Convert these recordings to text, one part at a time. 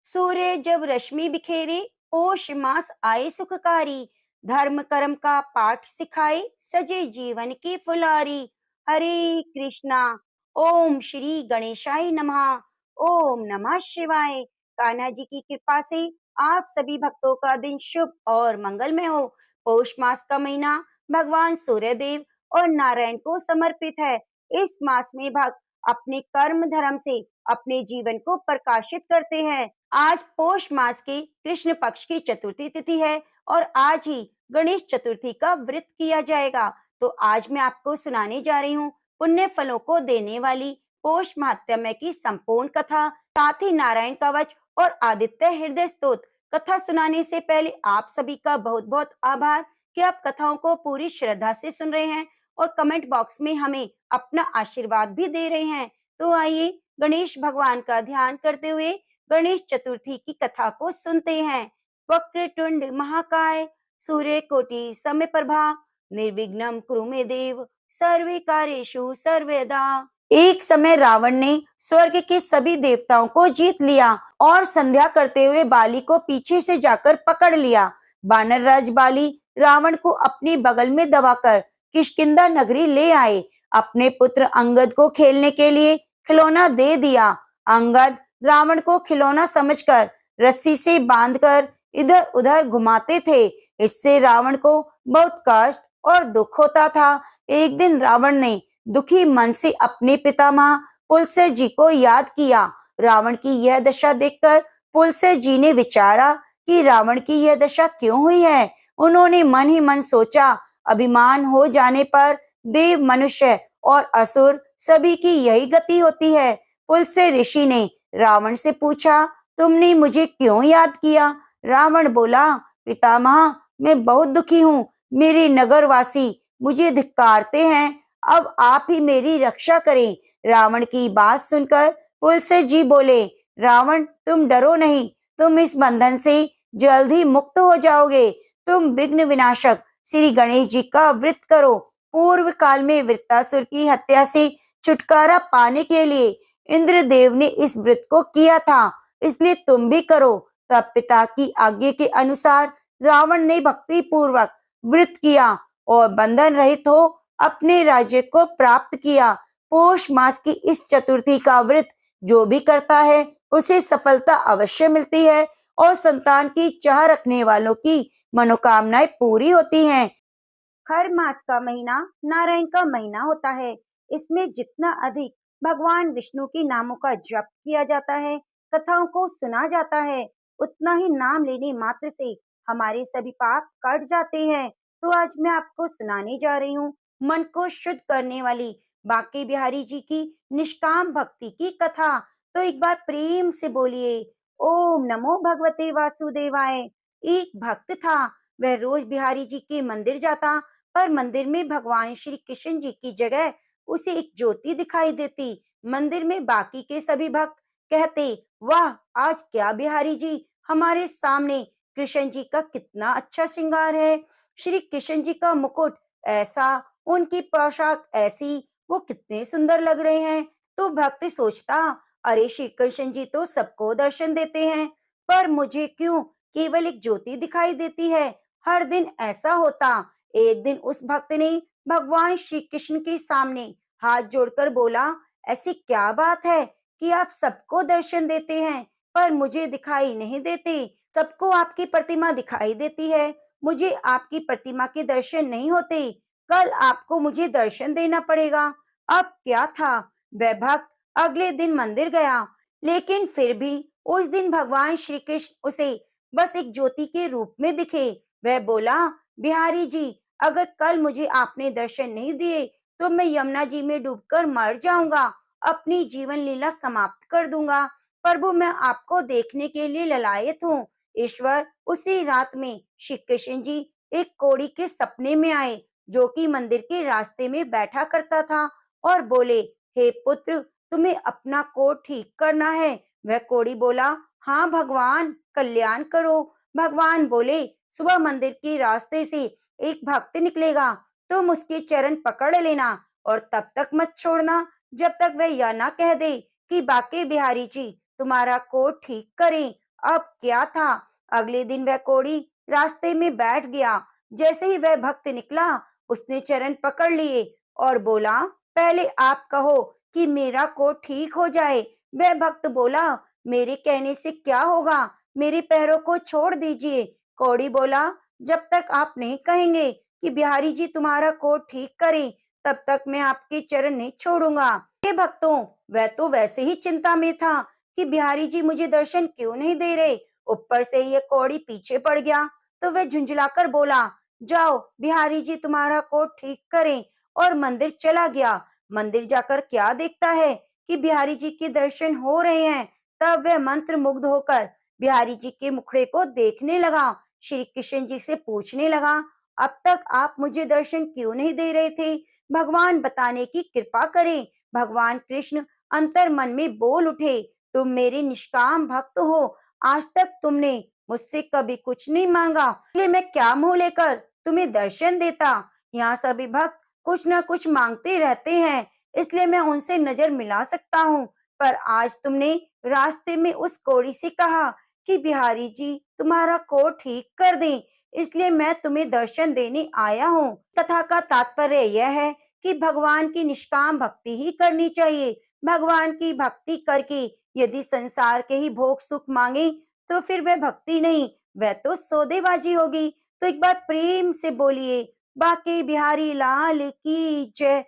सूर्य जब रश्मि बिखेरे, पोष मास आए सुखकारी। धर्म कर्म का पाठ सिखाए, सजे जीवन की फुलारी। हरे कृष्णा। ओम श्री गणेशाय नमः। ओम नमः शिवाय। कान्हा जी की कृपा से आप सभी भक्तों का दिन शुभ और मंगलमय हो। पौष मास का महीना भगवान सूर्य देव और नारायण को समर्पित है। इस मास में भक्त अपने कर्म धर्म से अपने जीवन को प्रकाशित करते हैं। आज पौष मास के कृष्ण पक्ष की चतुर्थी तिथि है और आज ही गणेश चतुर्थी का व्रत किया जाएगा। तो आज मैं आपको सुनाने जा रही हूँ पुण्य फलों को देने वाली पौष महात्म्य की संपूर्ण कथा, साथ ही नारायण कवच और आदित्य हृदय स्तोत्र। कथा सुनाने से पहले आप सभी का बहुत बहुत आभार कि आप कथाओं को पूरी श्रद्धा से सुन रहे हैं और कमेंट बॉक्स में हमें अपना आशीर्वाद भी दे रहे हैं। तो आइए गणेश भगवान का ध्यान करते हुए गणेश चतुर्थी की कथा को सुनते हैं। वक्रतुंड महाकाय, सूर्य कोटि समप्रभा, निर्विघ्नं कुरु मे देव, सर्वे कार्येषु सर्वदा। एक समय रावण ने स्वर्ग के सभी देवताओं को जीत लिया और संध्या करते हुए बाली को पीछे से जाकर पकड़ लिया। बानर राज बाली रावण को अपनी बगल में दबाकर किष्किंधा नगरी ले आए। अपने पुत्र अंगद को खेलने के लिए खिलौना दे दिया। अंगद रावण को खिलौना समझकर रस्सी से बांधकर इधर उधर घुमाते थे। इससे रावण को बहुत कष्ट और दुख होता था। एक दिन रावण ने दुखी मन से अपने पितामह पुलस्त्य जी को याद किया। रावण की यह दशा देखकर पुलस्त्य जी ने विचारा कि रावण की यह दशा क्यों हुई है। उन्होंने मन ही मन सोचा, अभिमान हो जाने पर देव, मनुष्य और असुर सभी की यही गति होती है। पुलस्त्य ऋषि ने रावण से पूछा, तुमने मुझे क्यों याद किया? रावण बोला, पितामह, मैं बहुत दुखी हूँ। मेरे नगरवासी मुझे धिक्कारते हैं। अब आप ही मेरी रक्षा करें। रावण की बात सुनकर पुलस्त्य जी बोले, रावण, तुम डरो नहीं, तुम इस बंधन से जल्द ही मुक्त हो जाओगे। तुम विघ्न विनाशक श्री गणेश जी का व्रत करो। पूर्व काल में वृत्तासुर की हत्या से छुटकारा पाने के लिए इंद्रदेव ने इस व्रत को किया था, इसलिए तुम भी करो। तब पिता की आज्ञा के अनुसार रावण ने भक्ति पूर्वक व्रत किया और बंधन रहित हो अपने राज्य को प्राप्त किया। पौष मास की इस चतुर्थी का व्रत जो भी करता है उसे सफलता अवश्य मिलती है और संतान की चाह रखने वालों की मनोकामनाएं पूरी होती हैं। हर मास का महीना नारायण का महीना होता है। इसमें जितना अधिक भगवान विष्णु के नामों का जप किया जाता है, कथाओं को सुना जाता है, उतना ही नाम लेने मात्र से हमारे सभी पाप कट जाते हैं। तो आज मैं आपको सुनाने जा रही हूँ मन को शुद्ध करने वाली बांके बिहारी जी की निष्काम भक्ति की कथा। तो एक बार प्रेम से बोलिए, ओम नमो भगवते वासुदेवाय। एक भक्त था, वह रोज बिहारी जी के मंदिर जाता, पर मंदिर में भगवान श्री कृष्ण जी की जगह उसे एक ज्योति दिखाई देती। मंदिर में बाकी के सभी भक्त कहते, वाह, आज क्या बिहारी जी, हमारे सामने कृष्ण जी का कितना अच्छा श्रृंगार है। श्री कृष्ण जी का मुकुट ऐसा, उनकी पोशाक ऐसी, वो कितने सुंदर लग रहे हैं। तो भक्त सोचता, अरे श्री कृष्ण जी तो सबको दर्शन देते हैं, पर मुझे क्यों केवल एक ज्योति दिखाई देती है। हर दिन ऐसा होता। एक दिन उस भक्त ने भगवान श्री कृष्ण के सामने हाथ जोड़कर बोला, ऐसी क्या बात है कि आप सबको दर्शन देते हैं पर मुझे दिखाई नहीं देते। सबको आपकी प्रतिमा दिखाई देती है, मुझे आपकी प्रतिमा के दर्शन नहीं होते। कल आपको मुझे दर्शन देना पड़ेगा। अब क्या था, वह भक्त अगले दिन मंदिर गया, लेकिन फिर भी उस दिन भगवान श्री कृष्ण उसे बस एक ज्योति के रूप में दिखे। वह बोला, बिहारी जी, अगर कल मुझे आपने दर्शन नहीं दिए तो मैं यमुना जी में डूबकर मर जाऊंगा, अपनी जीवन लीला समाप्त कर दूंगा। प्रभु, मैं आपको देखने के लिए ललायत हूँ। ईश्वर, उसी रात में श्री कृष्ण जी एक कोढ़ी के सपने में आए, जो कि मंदिर के रास्ते में बैठा करता था, और बोले, हे पुत्र, तुम्हें अपना कोढ़ ठीक करना है। वह कोढ़ी बोला, हाँ भगवान, कल्याण करो। भगवान बोले, सुबह मंदिर के रास्ते से एक भक्त निकलेगा, तुम उसके चरण पकड़ लेना और तब तक मत छोड़ना जब तक वह यह ना कह दे कि बाके बिहारी जी तुम्हारा कोढ़ ठीक करें। अब क्या था, अगले दिन वह कौड़ी रास्ते में बैठ गया। जैसे ही वह भक्त निकला, उसने चरण पकड़ लिए और बोला, पहले आप कहो कि मेरा कोढ़ ठीक हो जाए। वह भक्त बोला, मेरे कहने से क्या होगा, मेरे पैरों को छोड़ दीजिए। कौड़ी बोला, जब तक आप नहीं कहेंगे कि बिहारी जी तुम्हारा कोढ़ ठीक करें, तब तक मैं आपके चरण नहीं छोड़ूंगा। हे भक्तों, वह तो वैसे ही चिंता में था कि बिहारी जी मुझे दर्शन क्यों नहीं दे रहे। ऊपर से ये कौड़ी पीछे पड़ गया, तो वह झुंझलाकर बोला, जाओ बिहारी जी तुम्हारा कोढ़ ठीक करें, और मंदिर चला गया। मंदिर जाकर क्या देखता है कि बिहारी जी के दर्शन हो रहे हैं। तब वह मंत्र मुग्ध होकर बिहारी जी के मुखड़े को देखने लगा। श्री कृष्ण जी से पूछने लगा, अब तक आप मुझे दर्शन क्यों नहीं दे रहे थे? भगवान बताने की कृपा करें। भगवान कृष्ण अंतर मन में बोल उठे, तुम मेरे निष्काम भक्त हो, आज तक तुमने मुझसे कभी कुछ नहीं मांगा, इसलिए मैं क्या मुंह लेकर तुम्हें दर्शन देता। यहाँ सभी भक्त कुछ न कुछ मांगते रहते हैं, इसलिए मैं उनसे नजर मिला सकता हूँ। पर आज तुमने रास्ते में उस कौड़ी से कहा कि बिहारी जी तुम्हारा कोढ़ ठीक कर दें, इसलिए मैं तुम्हें दर्शन देने आया हूँ। कथा का तात्पर्य यह है कि भगवान की निष्काम भक्ति ही करनी चाहिए। भगवान की भक्ति करके यदि संसार के ही भोग सुख मांगे, तो फिर वह भक्ति नहीं, वह तो सौदेबाजी होगी। तो एक बार प्रेम से बोलिए, बाके बिहारी लाल की जय।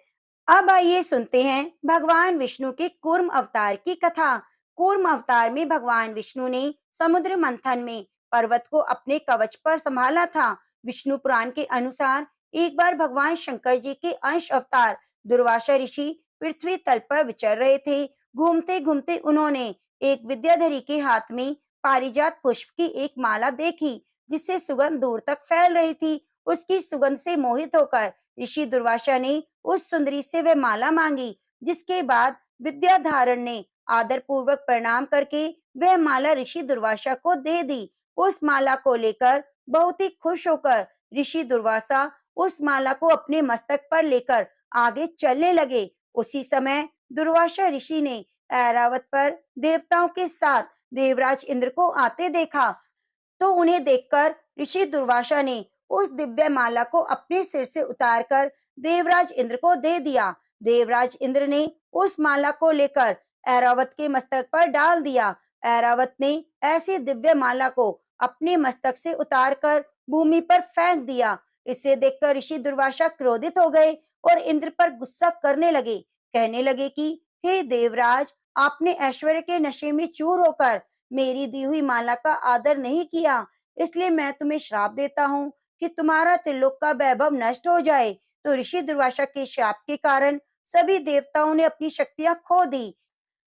अब आइए सुनते हैं भगवान विष्णु के कूर्म अवतार की कथा। कूर्म अवतार में भगवान विष्णु ने समुद्र मंथन में पर्वत को अपने कवच पर संभाला था। विष्णु पुराण के अनुसार एक बार भगवान शंकर जी के अंश अवतार दुर्वासा ऋषि पृथ्वी तल पर विचर रहे थे। घूमते घूमते उन्होंने एक विद्याधरी के हाथ में पारिजात पुष्प की एक माला देखी, जिससे सुगंध दूर तक फैल रही थी। उसकी सुगंध से मोहित होकर ऋषि दुर्वासा ने उस सुंदरी से वह माला मांगी, जिसके बाद विद्याधारण ने आदर पूर्वक प्रणाम करके वह माला ऋषि दुर्वासा को दे दी। उस माला को लेकर बहुत ही खुश होकर ऋषि दुर्वासा उस माला को अपने मस्तक पर लेकर आगे चलने लगे। उसी समय दुर्वासा ऋषि ने ऐरावत पर देवताओं के साथ देवराज इंद्र को आते देखा। तो उन्हें देखकर ऋषि दुर्वासा ने उस दिव्य माला को अपने सिर से उतारकर देवराज इंद्र को दे दिया। देवराज इंद्र ने उस माला को लेकर ऐरावत के मस्तक पर डाल दिया। ऐरावत ने ऐसी दिव्य माला को अपने मस्तक से उतारकर भूमि पर फेंक दिया। इसे देखकर ऋषि दुर्वासा क्रोधित हो गए और इंद्र पर गुस्सा करने लगे। कहने लगे कि हे देवराज, आपने ऐश्वर्य के नशे में चूर होकर मेरी दी हुई माला का आदर नहीं किया, इसलिए मैं तुम्हें श्राप देता हूँ कि तुम्हारा त्रिलोक का वैभव नष्ट हो जाए। तो ऋषि दुर्वासा के श्राप के कारण सभी देवताओं ने अपनी शक्तियां खो दी।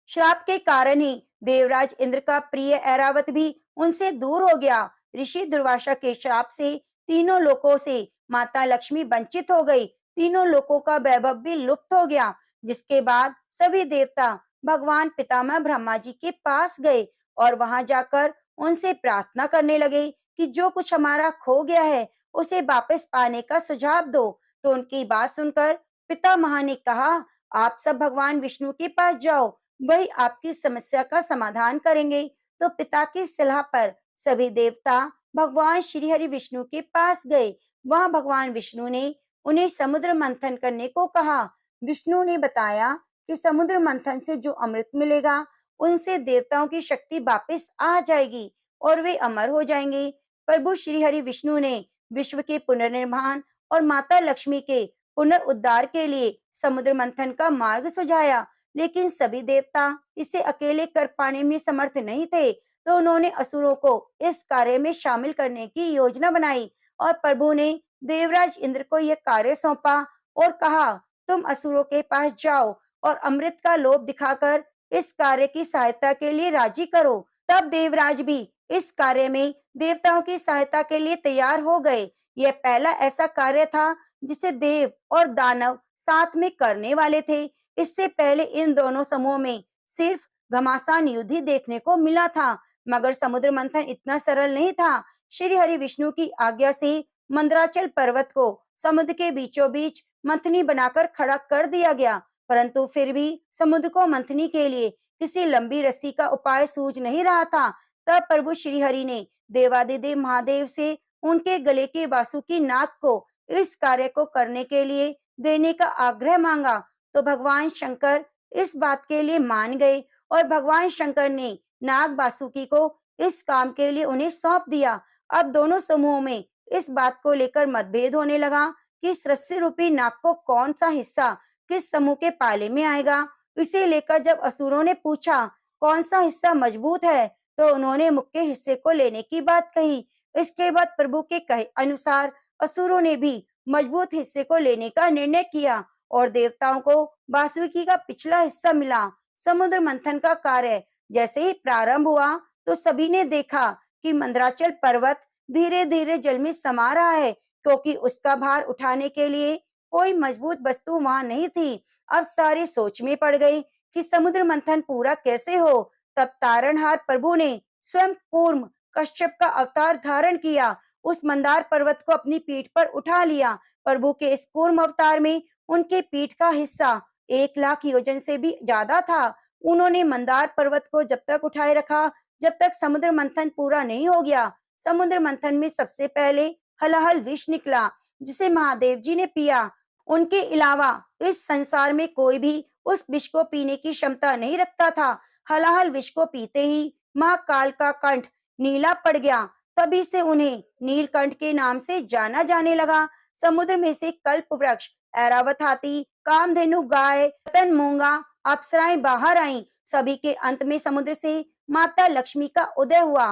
श्राप के कारण ही देवराज इंद्र का प्रिय ऐरावत भी उनसे दूर हो गया। ऋषि दुर्वासा के श्राप से तीनों लोकों से माता लक्ष्मी वंचित हो गई। तीनों लोकों का वैभव भी लुप्त हो गया। जिसके बाद सभी देवता भगवान पितामह ब्रह्मा जी के पास गए और वहां जाकर उनसे प्रार्थना करने लगे कि जो कुछ हमारा खो गया है उसे वापस पाने का सुझाव दो। तो उनकी बात सुनकर पितामह ने कहा, आप सब भगवान विष्णु के पास जाओ, वही आपकी समस्या का समाधान करेंगे। तो पिता की सलाह पर सभी देवता भगवान श्री हरि विष्णु के पास गए। वहां भगवान विष्णु ने उन्हें समुद्र मंथन करने को कहा। विष्णु ने बताया कि समुद्र मंथन से जो अमृत मिलेगा, उनसे देवताओं की शक्ति वापस आ जाएगी और वे अमर हो जाएंगे। प्रभु श्री हरि विष्णु ने विश्व के पुनर्निर्माण और माता लक्ष्मी के पुनर्उद्धार के लिए समुद्र मंथन का मार्ग सुझाया, लेकिन सभी देवता इसे अकेले कर पाने में समर्थ नहीं थे। तो उन्होंने असुरों को इस कार्य में शामिल करने की योजना बनाई और प्रभु ने देवराज इंद्र को यह कार्य सौंपा और कहा, तुम असुरों के पास जाओ और अमृत का लोभ दिखाकर इस कार्य की सहायता के लिए राजी करो। तब देवराज भी इस कार्य में देवताओं की सहायता के लिए तैयार हो गए। यह पहला ऐसा कार्य था जिसे देव और दानव साथ में करने वाले थे। इससे पहले इन दोनों समूहों में सिर्फ घमासान युद्ध ही देखने को मिला था। मगर समुद्र मंथन इतना सरल नहीं था। श्री हरि विष्णु की आज्ञा से मंदराचल पर्वत को समुद्र के बीचों बीच मंथनी बनाकर खड़ा कर दिया गया, परंतु फिर भी समुद्र को मंथनी के लिए किसी लंबी रस्सी का उपाय सूझ नहीं रहा था। तब प्रभु श्री हरि ने देवादिदेव महादेव से उनके गले के वासुकी नाग को इस कार्य को करने के लिए देने का आग्रह मांगा। तो भगवान शंकर इस बात के लिए मान गए और भगवान शंकर ने नाग वासुकी को इस काम के लिए उन्हें सौंप दिया। अब दोनों समूहों में इस बात को लेकर मतभेद होने लगा कि इस रस्सी रूपी नाग को कौन सा हिस्सा किस समूह के पाले में आएगा। इसे लेकर जब असुरों ने पूछा कौन सा हिस्सा मजबूत है, तो उन्होंने मुख्य हिस्से को लेने की बात कही। इसके बाद प्रभु के कहे अनुसार असुरों ने भी मजबूत हिस्से को लेने का निर्णय किया और देवताओं को बासुकी का पिछला हिस्सा मिला। समुद्र मंथन का कार्य जैसे ही प्रारंभ हुआ तो सभी ने देखा कि मंदराचल पर्वत धीरे धीरे जल में समा रहा है, क्योंकि उसका भार उठाने के लिए कोई मजबूत वस्तु वहां नहीं थी। अब सारे सोच में पड़ गए कि समुद्र मंथन पूरा कैसे हो। तब तारणहार प्रभु ने स्वयं कूर्म कश्यप का अवतार धारण किया, उस मंदार पर्वत को अपनी पीठ पर उठा लिया। प्रभु के इस कूर्म अवतार में उनके पीठ का हिस्सा 1 लाख योजन से भी ज्यादा था। उन्होंने मंदार पर्वत को जब तक उठाए रखा जब तक समुद्र मंथन पूरा नहीं हो गया। समुद्र मंथन में सबसे पहले हलाहल विष निकला, जिसे महादेव जी ने पिया। उनके अलावा इस संसार में कोई भी उस विष को पीने की क्षमता नहीं रखता था। हलाहल विष को पीते ही महाकाल का कंठ नीला पड़ गया। तभी से उन्हें नीलकंठ के नाम से जाना जाने लगा। समुद्र में से कल्प वृक्ष, ऐरावत हाथी, कामधेनु गाय, रतन मूंगा, अप्सराएं बाहर आईं। सभी के अंत में समुद्र से माता लक्ष्मी का उदय हुआ।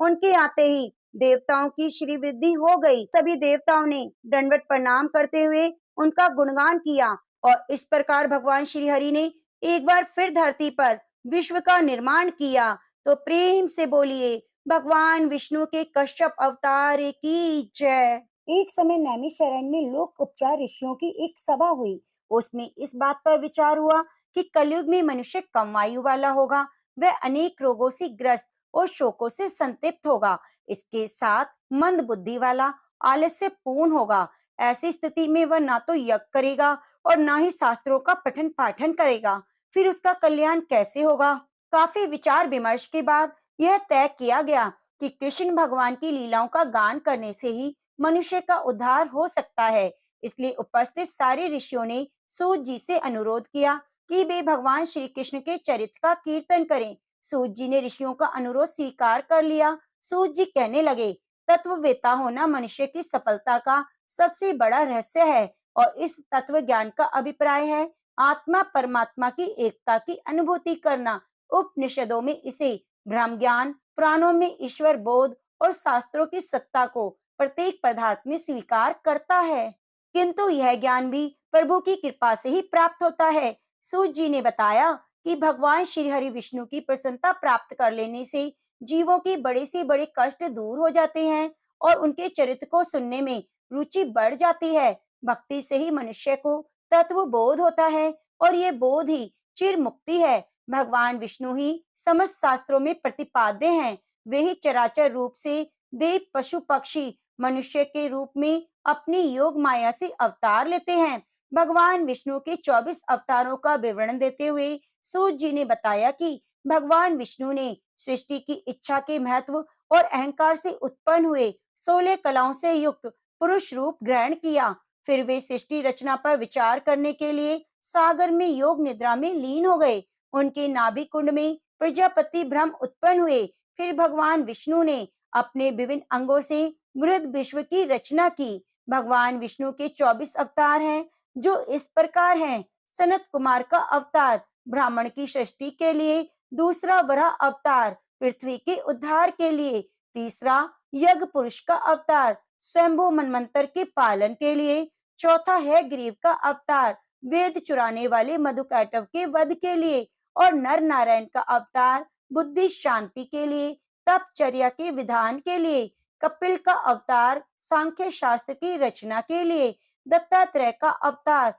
उनके आते ही देवताओं की श्री वृद्धि हो गई। सभी देवताओं ने दंडवत प्रणाम करते हुए उनका गुणगान किया और इस प्रकार भगवान श्री हरि ने एक बार फिर धरती पर विश्व का निर्माण किया। तो प्रेम से बोलिए भगवान विष्णु के कश्यप अवतार की जय। एक समय नैमिषारण्य में लोक उपचार ऋषियों की एक सभा हुई। उसमें इस बात पर विचार हुआ कि कलयुग में मनुष्य कम आयु वाला होगा, वह अनेक रोगों से ग्रस्त और शोकों से संतप्त होगा। इसके साथ मंद बुद्धि वाला, आलस्य पूर्ण होगा। ऐसी स्थिति में वह ना तो यज्ञ करेगा और ना ही शास्त्रों का पठन पाठन करेगा। फिर उसका कल्याण कैसे होगा? काफी विचार विमर्श के बाद यह तय किया गया कि कृष्ण भगवान की लीलाओं का गान करने से ही मनुष्य का उद्धार हो सकता है। इसलिए उपस्थित सारे ऋषियों ने सूत जी से अनुरोध किया कि वे भगवान श्री कृष्ण के चरित्र का कीर्तन करें। सूत जी ने ऋषियों का अनुरोध स्वीकार कर लिया। सूत जी कहने लगे, तत्ववेता होना मनुष्य की सफलता का सबसे बड़ा रहस्य है और इस तत्व ज्ञान का अभिप्राय है आत्मा परमात्मा की एकता की अनुभूति करना। उपनिषदों में इसे ब्रह्म ज्ञान, पुराणों में ईश्वर बोध और शास्त्रों की सत्ता को प्रत्येक पदार्थ में स्वीकार करता है। किंतु यह ज्ञान भी प्रभु की कृपा से ही प्राप्त होता है। सूत जी ने बताया कि भगवान श्री हरि विष्णु की प्रसन्नता प्राप्त कर लेने से जीवों के बड़े से बड़े कष्ट दूर हो जाते हैं और उनके चरित्र को सुनने में रुचि बढ़ जाती है। भक्ति से ही मनुष्य को तत्व बोध होता है और ये बोध ही चिर मुक्ति है। भगवान विष्णु ही समस्त शास्त्रों में प्रतिपाद्य हैं। वे ही चराचर रूप से देव, पशु, पक्षी, मनुष्य के रूप में अपनी योग माया से अवतार लेते हैं। भगवान विष्णु के 24 अवतारों का विवरण देते हुए सूत जी ने बताया कि भगवान विष्णु ने सृष्टि की इच्छा के महत्व और अहंकार से उत्पन्न हुए 16 कलाओं से युक्त पुरुष रूप ग्रहण किया। फिर वे सृष्टि रचना पर विचार करने के लिए सागर में योग निद्रा में लीन हो गए। उनके नाभि कुंड में प्रजापति ब्रह्म उत्पन्न हुए। फिर भगवान विष्णु ने अपने विभिन्न अंगों से मृद विश्व की रचना की। भगवान विष्णु के 24 अवतार हैं, जो इस प्रकार हैं। सनत कुमार का अवतार ब्राह्मण की सृष्टि के लिए, दूसरा वराह अवतार पृथ्वी के उद्धार के लिए, तीसरा यज्ञ पुरुष का अवतार स्वयंभू मनमंत्र के पालन के लिए, चौथा है ग्रीव का अवतार वेद चुराने वाले मधुकैटव के वध के लिए और नर नारायण का अवतार बुद्धि शांति के लिए, तपचर्या के विधान के लिए, कपिल का अवतार सांख्य शास्त्र की रचना के लिए, दत्तात्रेय का अवतार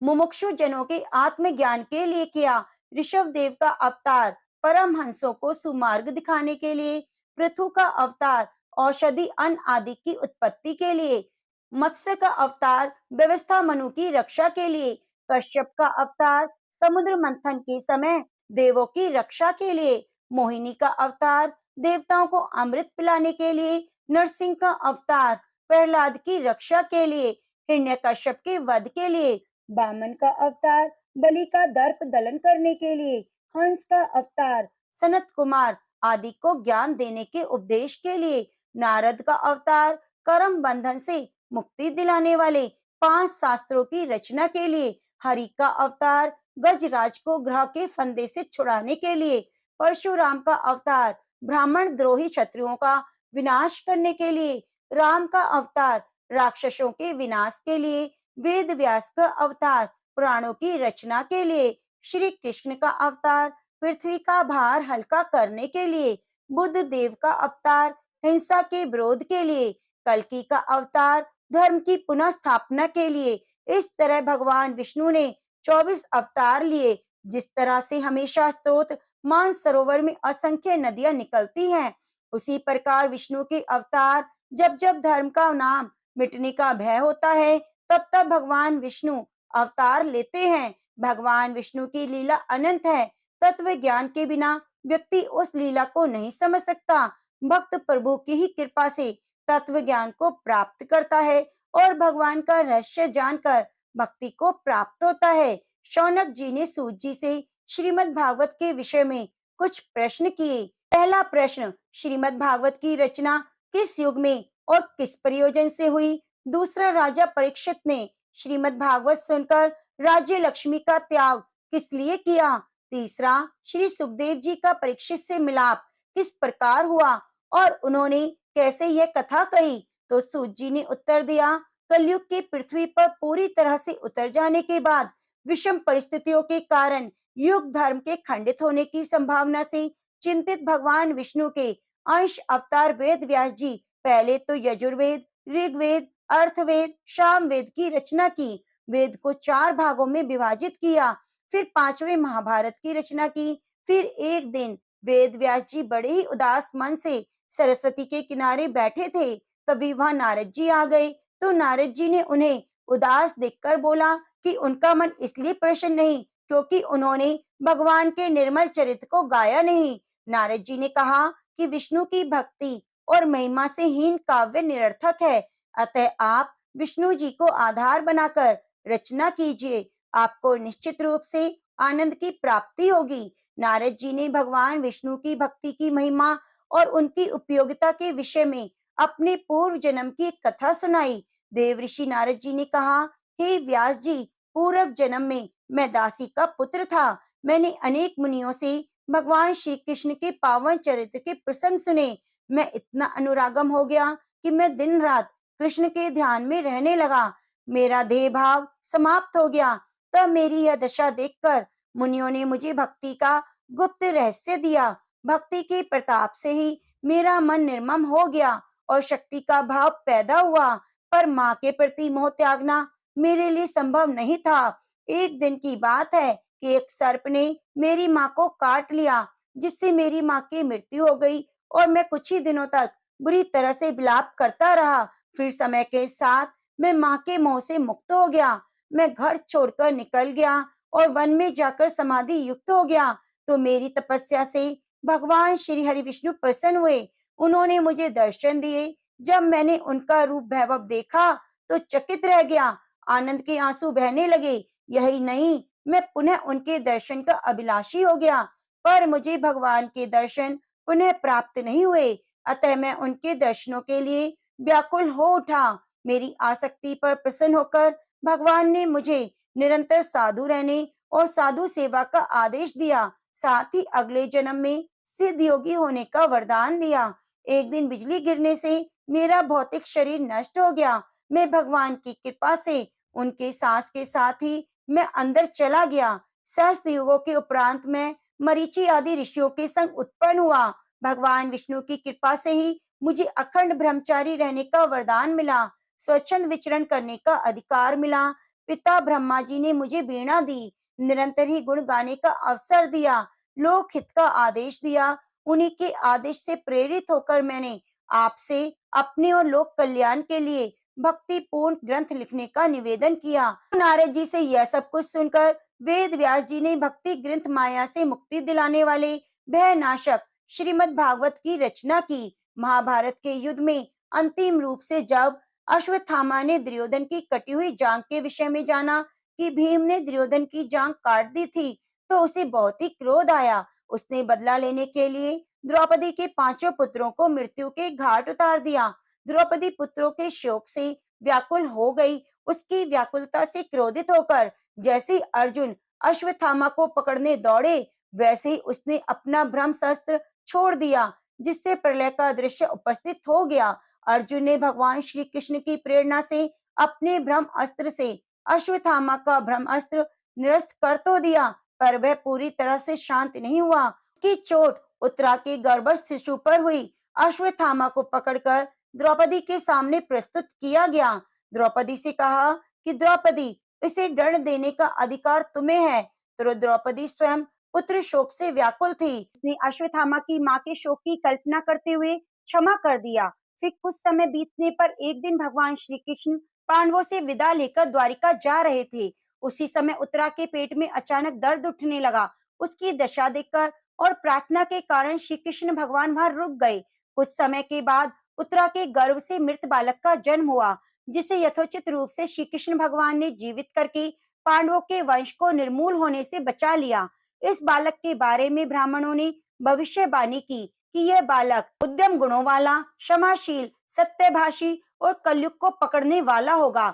मुमुक्षु जनों के आत्मज्ञान के लिए किया, ऋषभ देव का अवतार परमहंसों को सुमार्ग दिखाने के लिए, पृथु का अवतार औषधि अन्न आदि की उत्पत्ति के लिए, मत्स्य का अवतार व्यवस्था मनु की रक्षा के लिए, कश्यप का अवतार समुद्र मंथन के समय देवों की रक्षा के लिए, मोहिनी का अवतार देवताओं को अमृत पिलाने के लिए, नरसिंह का अवतार प्रहलाद की रक्षा के लिए, हिरण्यकश्यप के वध के लिए, वामन का अवतार बलि का दर्प दलन करने के लिए, हंस का अवतार सनत कुमार आदि को ज्ञान देने के उपदेश के लिए, नारद का अवतार कर्म बंधन से मुक्ति दिलाने वाले 5 शास्त्रों की रचना के लिए, हरि का अवतार गजराज को ग्रह के फंदे से छुड़ाने के लिए, परशुराम का अवतार ब्राह्मण द्रोही क्षत्रियों का विनाश करने के लिए, राम का अवतार राक्षसों के विनाश के लिए, वेद व्यास का अवतार पुराणों की रचना के लिए, श्री कृष्ण का अवतार पृथ्वी का भार हल्का करने के लिए, बुद्ध देव का अवतार हिंसा के विरोध के लिए, कल्कि का अवतार धर्म की पुनः स्थापना के लिए। इस तरह भगवान विष्णु ने 24 अवतार लिए। जिस तरह से हमेशा स्रोत मानस सरोवर में असंख्य नदियां निकलती हैं, उसी प्रकार विष्णु के अवतार जब जब धर्म का नाम मिटने का भय होता है, तब तब भगवान विष्णु अवतार लेते हैं। भगवान विष्णु की लीला अनंत है। तत्व ज्ञान के बिना व्यक्ति उस लीला को नहीं समझ सकता। भक्त प्रभु की ही कृपा से तत्व ज्ञान को प्राप्त करता है और भगवान का रहस्य जानकर भक्ति को प्राप्त होता है। शौनक जी ने सूत जी से श्रीमद् भागवत के विषय में कुछ प्रश्न किए। पहला प्रश्न, श्रीमद् भागवत की रचना किस युग में और किस प्रयोजन से हुई? दूसरा, राजा परीक्षित ने श्रीमद् भागवत सुनकर राज्य लक्ष्मी का त्याग किस लिए किया? तीसरा, श्री सुखदेव जी का परीक्षित से मिलाप किस प्रकार हुआ और उन्होंने कैसे यह कथा कही? तो सूत जी ने उत्तर दिया, कलयुग की पृथ्वी पर पूरी तरह से उतर जाने के बाद विषम परिस्थितियों के कारण युग धर्म के खंडित होने की संभावना से चिंतित भगवान विष्णु के अंश अवतार वेद व्यास जी पहले तो यजुर्वेद, ऋग्वेद, अर्थवेद, सामवेद की रचना की। वेद को 4 भागों में विभाजित किया, फिर 5वें महाभारत की रचना की। फिर एक दिन वेद व्यास जी बड़े ही उदास मन से सरस्वती के किनारे बैठे थे, तभी वहां नारद जी आ गए। तो नारद जी ने उन्हें उदास देखकर बोला कि उनका मन इसलिए प्रसन्न नहीं क्योंकि उन्होंने भगवान के निर्मल चरित्र को गाया नहीं। नारद जी ने कहा कि विष्णु की भक्ति और महिमा से हीन काव्य निरर्थक है, अतः आप विष्णु जी को आधार बनाकर रचना कीजिए, आपको निश्चित रूप से आनंद की प्राप्ति होगी। नारद जी ने भगवान विष्णु की भक्ति की महिमा और उनकी उपयोगिता के विषय में अपने पूर्व जन्म की एक कथा सुनाई। देव ऋषि नारद जी ने कहा, हे व्यास जी, पूर्व जन्म में मैं दासी का पुत्र था। मैंने अनेक मुनियों से भगवान श्री कृष्ण के पावन चरित्र के प्रसंग सुने। मैं इतना अनुरागम हो गया कि मैं दिन रात कृष्ण के ध्यान में रहने लगा। मेरा देह भाव समाप्त हो गया। तब मेरी यह दशा देखकर मुनियों ने मुझे भक्ति का गुप्त रहस्य दिया। भक्ति के प्रताप से ही मेरा मन निर्मम हो गया और शक्ति का भाव पैदा हुआ, पर माँ के प्रति मोह त्यागना मेरे लिए संभव नहीं था। एक दिन की बात है कि एक सर्प ने मेरी माँ को काट लिया, जिससे मेरी माँ की मृत्यु हो गई और मैं कुछ ही दिनों तक बुरी तरह से विलाप करता रहा। फिर समय के साथ मैं माँ के मोह से मुक्त हो गया। मैं घर छोड़कर निकल गया और वन में जाकर समाधि युक्त हो गया। तो मेरी तपस्या से भगवान श्री हरि विष्णु प्रसन्न हुए। उन्होंने मुझे दर्शन दिए। जब मैंने उनका रूप वैभव देखा तो चकित रह गया, आनंद के आंसू बहने लगे। यही नहीं, मैं पुनः उनके दर्शन का अभिलाषी हो गया, पर मुझे भगवान के दर्शन पुनः प्राप्त नहीं हुए। अतः मैं उनके दर्शनों के लिए व्याकुल हो उठा। मेरी आसक्ति पर प्रसन्न होकर भगवान ने मुझे निरंतर साधु रहने और साधु सेवा का आदेश दिया। साथ ही अगले जन्म में सिद्ध योगी होने का वरदान दिया। एक दिन बिजली गिरने से मेरा भौतिक शरीर नष्ट हो गया। मैं भगवान की कृपा से उनके सांस के साथ ही मैं अंदर चला गया। सहस्त्र युगों के उपरांत मैं मरीचि आदि ऋषियों के संग उत्पन्न हुआ। भगवान विष्णु की कृपा से ही मुझे अखंड ब्रह्मचारी रहने का वरदान मिला, स्वच्छंद विचरण करने का अधिकार मिला। पिता ब्रह्मा जी ने मुझे वीणा दी, निरंतर ही गुण गाने का अवसर दिया, लोक हित का आदेश दिया। उन्हीं के आदेश से प्रेरित होकर मैंने आपसे अपने और लोक कल्याण के लिए भक्ति पूर्ण ग्रंथ लिखने का निवेदन किया। नारद जी से यह सब कुछ सुनकर वेद व्यास जी ने भक्ति ग्रंथ माया से मुक्ति दिलाने वाले भय नाशक श्रीमद् भागवत की रचना की। महाभारत के युद्ध में अंतिम रूप से जब अश्वत्थामा ने दुर्योधन की कटी हुई जांघ के विषय में जाना कि भीम ने दुर्योधन की जांघ काट दी थी, तो उसे बहुत ही क्रोध आया। उसने बदला लेने के लिए द्रौपदी के पांचों पुत्रों को मृत्यु के घाट उतार दिया। द्रौपदी पुत्रों के शोक से व्याकुल हो गई। उसकी व्याकुलता से क्रोधित होकर जैसे ही अर्जुन अश्वत्थामा को पकड़ने दौड़े, वैसे ही उसने अपना ब्रह्मास्त्र छोड़ दिया, जिससे प्रलय का दृश्य उपस्थित हो गया। अर्जुन ने भगवान श्री कृष्ण की प्रेरणा से अपने ब्रह्मास्त्र से अश्वत्थामा का ब्रह्मास्त्र निरस्त कर तो दिया, पर वह पूरी तरह से शांत नहीं हुआ। उसकी चोट उत्तरा के गर्भस्थ शिशु पर हुई। अश्वत्थामा को पकड़कर द्रौपदी के सामने प्रस्तुत किया गया। द्रौपदी से कहा कि द्रौपदी, इसे दंड देने का अधिकार तुम्हें है। तो द्रौपदी स्वयं पुत्र शोक से व्याकुल थी। उसने अश्वत्थामा की मां के शोक की कल्पना करते हुए क्षमा कर दिया। फिर कुछ समय बीतने पर एक दिन भगवान श्री कृष्ण पांडवों से विदा लेकर द्वारिका जा रहे थे। उसी समय उत्तरा के पेट में अचानक दर्द उठने लगा। उसकी दशा देखकर और प्रार्थना के कारण श्री कृष्ण भगवान वहां रुक गए। कुछ समय के बाद उत्तरा के गर्भ से मृत बालक का जन्म हुआ, जिसे यथोचित रूप से श्री कृष्ण भगवान ने जीवित करके पांडवों के वंश को निर्मूल होने से बचा लिया। इस बालक के बारे में ब्राह्मणों ने भविष्यवाणी की कि यह बालक उद्यम गुणों वाला, क्षमाशील, सत्यभाषी और कलयुग को पकड़ने वाला होगा।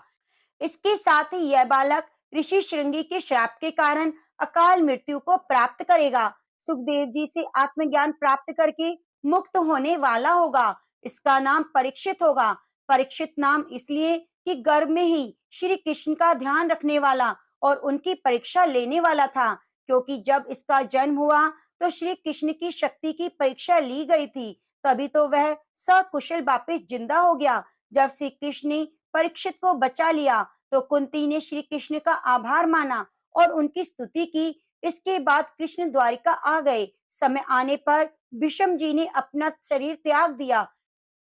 इसके साथ ही यह बालक ऋषि श्रृंगी के श्राप के कारण अकाल मृत्यु को प्राप्त करेगा। सुखदेव जी से आत्मज्ञान प्राप्त करके मुक्त होने वाला होगा। इसका नाम परीक्षित होगा। परीक्षित नाम इसलिए कि गर्भ में ही श्री कृष्ण का ध्यान रखने वाला और उनकी परीक्षा लेने वाला था, क्योंकि जब इसका जन्म हुआ तो श्री कृष्ण की शक्ति की परीक्षा ली गई थी, तभी तो वह सकुशल वापस जिंदा हो गया। जब श्री कृष्ण ने परीक्षित को बचा लिया तो कुंती ने श्री कृष्ण का आभार माना और उनकी स्तुति की। इसके बाद कृष्ण द्वारिका आ गए। समय आने पर भीष्म जी ने अपना शरीर त्याग दिया।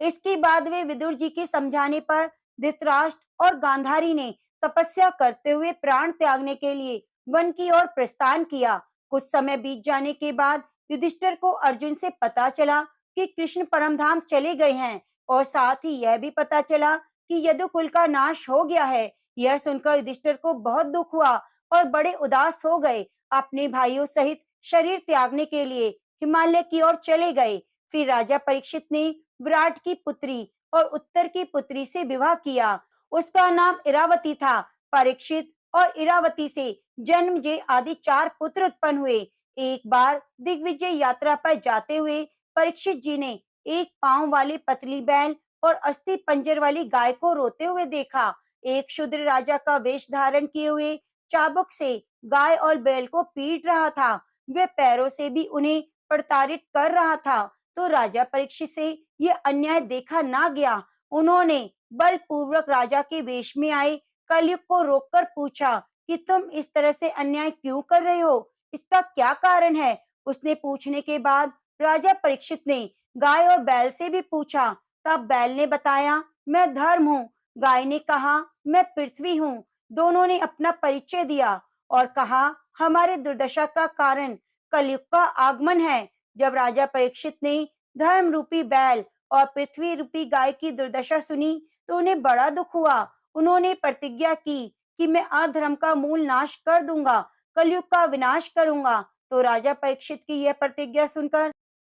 इसके बाद वे विदुर जी के समझाने पर धृतराष्ट्र और गांधारी ने तपस्या करते हुए प्राण त्यागने के लिए वन की ओर प्रस्थान किया। कुछ समय बीत जाने के बाद युधिष्ठिर को अर्जुन से पता चला कि कृष्ण परमधाम चले गए हैं, और साथ ही यह भी पता चला कि यदुकुल का नाश हो गया है। यह सुनकर युधिष्ठिर को बहुत दुख हुआ और बड़े उदास हो गए। अपने भाइयों सहित शरीर त्यागने के लिए हिमालय की ओर चले गए। फिर राजा परीक्षित ने विराट की पुत्री और उत्तर की पुत्री से विवाह किया। उसका नाम इरावती था। परीक्षित और इरावती से जन्मजय आदि 4 पुत्र उत्पन्न हुए। एक बार दिग्विजय यात्रा पर जाते हुए परीक्षित जी ने एक पांव वाली पतली बैल और अस्थि पंजर वाली गाय को रोते हुए देखा। एक शूद्र राजा का वेश धारण किए हुए चाबुक से गाय और बैल को पीट रहा था। वह पैरों से भी उन्हें प्रताड़ित कर रहा था। तो राजा परीक्षित से यह अन्याय देखा ना गया। उन्होंने बलपूर्वक राजा के वेश में आए कलयुग को रोककर पूछा कि तुम इस तरह से अन्याय क्यों कर रहे हो, इसका क्या कारण है। उसने पूछने के बाद राजा परीक्षित ने गाय और बैल से भी पूछा। तब बैल ने बताया, मैं धर्म हूँ। गाय ने कहा, मैं पृथ्वी हूँ। दोनों ने अपना परिचय दिया और कहा, हमारे दुर्दशा का कारण कलयुग का आगमन है। जब राजा परीक्षित ने धर्म रूपी बैल और पृथ्वी रूपी गाय की दुर्दशा सुनी तो उन्हें बड़ा दुख हुआ। उन्होंने प्रतिज्ञा की कि मैं अधर्म का मूल नाश कर दूंगा, कलयुग का विनाश करूंगा। तो राजा परीक्षित की यह प्रतिज्ञा सुनकर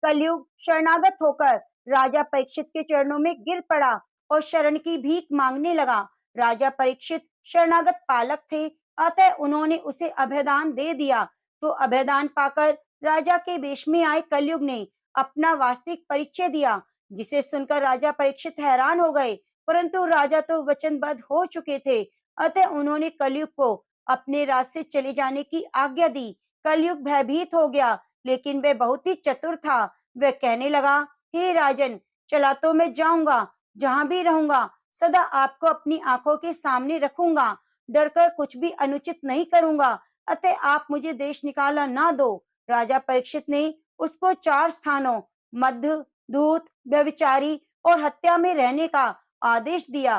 कलयुग शरणागत होकर राजा परीक्षित के चरणों में गिर पड़ा और शरण की भीख मांगने लगा। राजा परीक्षित शरणागत पालक थे, अतः उन्होंने उसे अभयदान दे दिया। तो अभयदान पाकर राजा के वेश में आए कलयुग ने अपना वास्तविक परिचय दिया, जिसे सुनकर राजा परीक्षित हैरान हो गए। परंतु राजा तो वचनबद्ध हो चुके थे, अतः उन्होंने कलयुग को अपने राज से चले जाने की आज्ञा दी। कलयुग भयभीत हो गया, लेकिन वह बहुत ही चतुर था। वह कहने लगा, हे राजन, चला तो मैं जाऊंगा, जहां भी रहूंगा सदा आपको अपनी आंखों के सामने रखूंगा, डरकर कुछ भी अनुचित नहीं करूंगा, अतः आप मुझे देश निकाला ना दो। राजा परीक्षित ने उसको 4 स्थानों मध्य, धूत, व्यभिचारी और हत्या में रहने का आदेश दिया।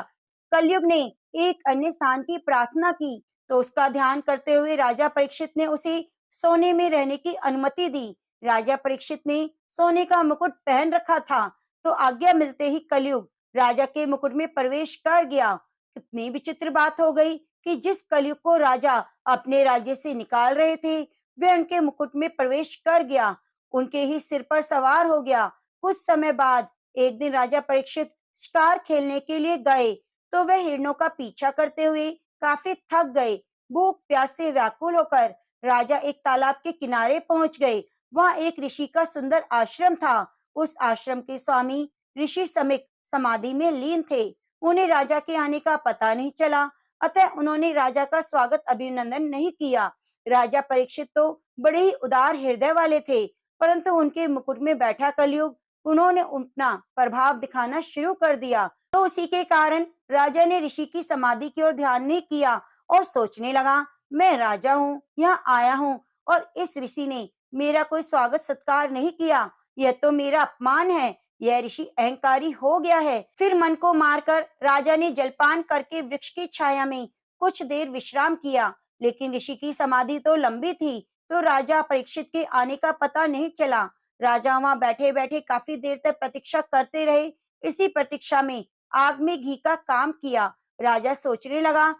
कलयुग ने एक अन्य स्थान की प्रार्थना की, तो उसका ध्यान करते हुए राजा परीक्षित ने उसे सोने में रहने की अनुमति दी। राजा परीक्षित ने सोने का मुकुट पहन रखा था। तो आज्ञा मिलते ही कलयुग राजा के मुकुट में प्रवेश कर गया। कितनी विचित्र बात हो गई कि जिस कलयुग को राजा अपने राज्य से निकाल रहे थे, वे उनके मुकुट में प्रवेश कर गया, उनके ही सिर पर सवार हो गया। कुछ समय बाद एक दिन राजा परीक्षित शिकार खेलने के लिए गए, तो वे हिरणों का पीछा करते हुए काफी थक गए। भूख प्यास से व्याकुल होकर राजा एक तालाब के किनारे पहुंच गए। वहां एक ऋषि का सुंदर आश्रम था। उस आश्रम के स्वामी ऋषि समिक समाधि में लीन थे। उन्हें राजा के आने का पता नहीं चला, अतः उन्होंने राजा का स्वागत अभिनंदन नहीं किया। राजा परीक्षित तो बड़े ही उदार हृदय वाले थे, परंतु उनके मुकुट में बैठा कलयुग उन्होंने अपना प्रभाव दिखाना शुरू कर दिया। तो उसी के कारण राजा ने ऋषि की समाधि की ओर ध्यान नहीं किया और सोचने लगा, मैं राजा हूँ, यहाँ आया हूँ और इस ऋषि ने मेरा कोई स्वागत सत्कार नहीं किया, यह तो मेरा अपमान है। यह ऋषि अहंकारी हो गया है। फिर मन को मारकर राजा ने जलपान करके वृक्ष की छाया में कुछ देर विश्राम किया, लेकिन ऋषि की समाधि तो लंबी थी, तो राजा परीक्षित के आने का पता नहीं चला। राजा वहां बैठे बैठे काफी देर तक प्रतीक्षा करते रहे। इसी प्रतीक्षा में आग में घी का काम किया। राजा सोचने लगा,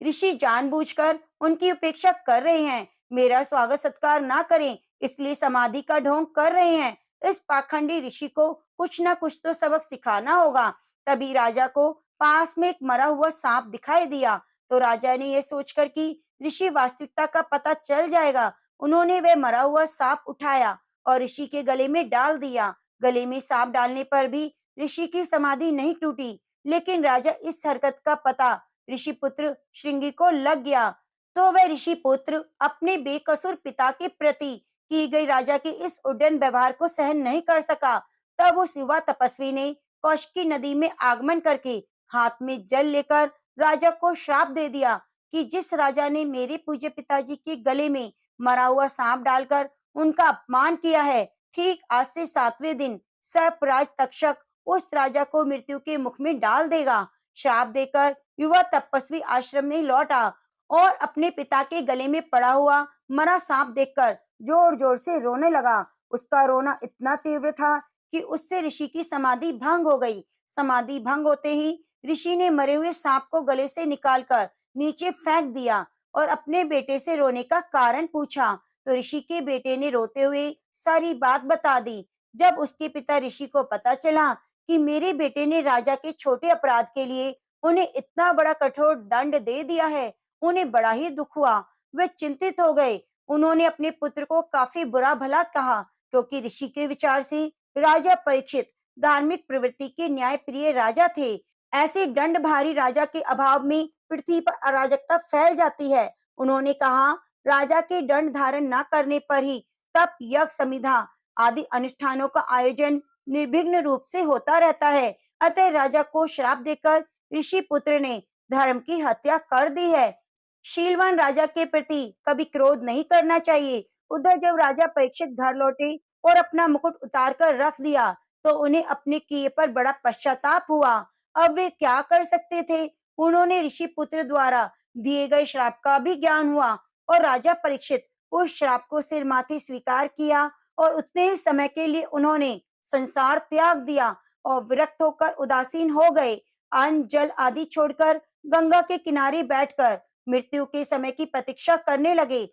ऋषि जानबूझकर उनकी उपेक्षा कर रहे हैं, मेरा स्वागत सत्कार ना करें, इसलिए समाधि का ढोंग कर रहे हैं। इस पाखंडी ऋषि को कुछ ना कुछ तो सबक सिखाना होगा। तभी राजा को पास में एक मरा हुआ सांप दिखाई दिया। तो राजा ने यह सोचकर कि ऋषि वास्तविकता का पता चल जाएगा, उन्होंने वह मरा हुआ सांप उठाया और ऋषि के गले में डाल दिया। गले में सांप डालने पर भी ऋषि की समाधि नहीं टूटी, लेकिन राजा इस हरकत का पता ऋषि पुत्र श्रृंगी को लग गया। तो वह ऋषि पुत्र अपने बेकसूर पिता के प्रति की गई राजा के इस उड्डयन व्यवहार को सहन नहीं कर सका। तब उस युवा तपस्वी ने कौशिकी नदी में आगमन करके हाथ में जल लेकर राजा को श्राप दे दिया कि जिस राजा ने मेरे पूज्य पिताजी के गले में मरा हुआ सांप डालकर उनका अपमान किया है, ठीक आज से 7वें दिन सर्पराज तक्षक उस राजा को मृत्यु के मुख में डाल देगा। श्राप देकर युवा तपस्वी आश्रम में लौटा और अपने पिता के गले में पड़ा हुआ मरा सांप देखकर जोर जोर से रोने लगा। उसका रोना इतना तीव्र था कि उससे ऋषि की समाधि भंग हो गई। समाधि भंग होते ही ऋषि ने मरे हुए सांप को गले से निकालकर नीचे फेंक दिया और अपने बेटे से रोने का कारण पूछा। तो ऋषि के बेटे ने रोते हुए सारी बात बता दी। जब उसके पिता ऋषि को पता चला कि मेरे बेटे ने राजा के छोटे अपराध के लिए उन्हें इतना बड़ा कठोर दंड दे दिया है, उन्हें बड़ा ही दुख हुआ। वे चिंतित हो गए। उन्होंने अपने पुत्र को काफी बुरा भला कहा, क्योंकि ऋषि के विचार से राजा परीक्षित धार्मिक प्रवृत्ति के न्याय प्रिय राजा थे। ऐसे दंड भारी राजा के अभाव में पृथ्वी पर अराजकता फैल जाती है। उन्होंने कहा, राजा के दंड धारण न करने पर ही तप यज्ञ समिधा आदि अनुष्ठानों का आयोजन निर्विघ्न रूप से होता रहता है। अतः राजा को श्राप देकर ऋषि पुत्र ने धर्म की हत्या कर दी है। शीलवान राजा के प्रति कभी क्रोध नहीं करना चाहिए। उधर जब राजा परीक्षित घर लौटे और अपना मुकुट उतार कर रख दिया, तो उन्हें अपने किए पर बड़ा पश्चाताप हुआ। अब वे क्या कर सकते थे? उन्होंने ऋषि पुत्र द्वारा दिए गए श्राप का भी ज्ञान हुआ और राजा परीक्षित उस श्राप को सिर माथे स्वीकार किया और उतने ही समय के लिए उन्होंने संसार त्याग दिया और विरक्त होकर उदासीन हो गए। अन्न जल आदि छोड़कर गंगा के किनारे बैठकर मृत्यु के समय की प्रतीक्षा करने लगे।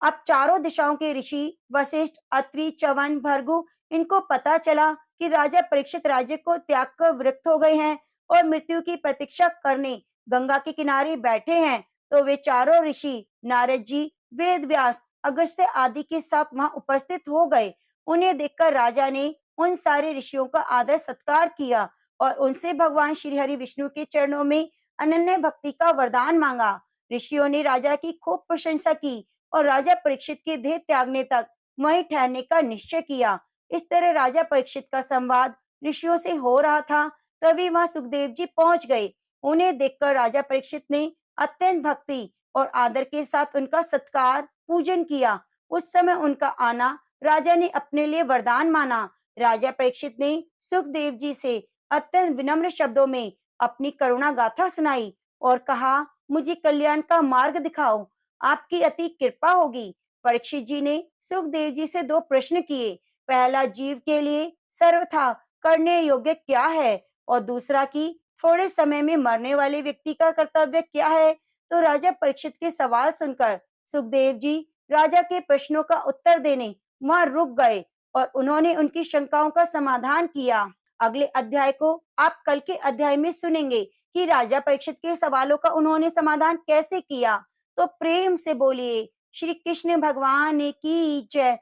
अब चारों दिशाओं के ऋषि वशिष्ठ, अत्रि, च्यवन, भृगु इनको पता चला कि राजा परीक्षित राज्य को त्याग कर विरक्त हो गए हैं और मृत्यु की प्रतीक्षा करने गंगा के किनारे बैठे हैं। तो वे चारों ऋषि नारद जी, वेद व्यास, अगस्त्य आदि के साथ वहां उपस्थित हो गए। उन्हें देखकर राजा ने उन सारे ऋषियों का आदर सत्कार किया और उनसे भगवान श्री हरि विष्णु के चरणों में अनन्य भक्ति का वरदान मांगा। ऋषियों ने राजा की खूब प्रशंसा की और राजा परीक्षित के देह त्यागने तक वहीं ठहरने का निश्चय किया। इस तरह राजा परीक्षित का संवाद ऋषियों से हो रहा था, तभी वहां सुखदेव जी पहुंच गए। उन्हें देखकर राजा परीक्षित ने अत्यंत भक्ति और आदर के साथ उनका सत्कार पूजन किया। उस समय उनका आना राजा ने अपने लिए वरदान माना। राजा परीक्षित ने सुखदेव जी से अत्यंत विनम्र शब्दों में अपनी करुणा गाथा सुनाई और कहा, मुझे कल्याण का मार्ग दिखाओ, आपकी अति कृपा होगी। परीक्षित जी ने सुखदेव जी से दो प्रश्न किए। पहला जीव के लिए सर्वथा करने योग्य क्या है और दूसरा कि थोड़े समय में मरने वाले व्यक्ति का कर्तव्य क्या है। तो राजा परीक्षित के सवाल सुनकर सुखदेव जी राजा के प्रश्नों का उत्तर देने वहां रुक गए और उन्होंने उनकी शंकाओं का समाधान किया। अगले अध्याय को आप कल के अध्याय में सुनेंगे कि राजा परीक्षित के सवालों का उन्होंने समाधान कैसे किया। तो प्रेम से बोलिए श्री कृष्ण भगवान की जय।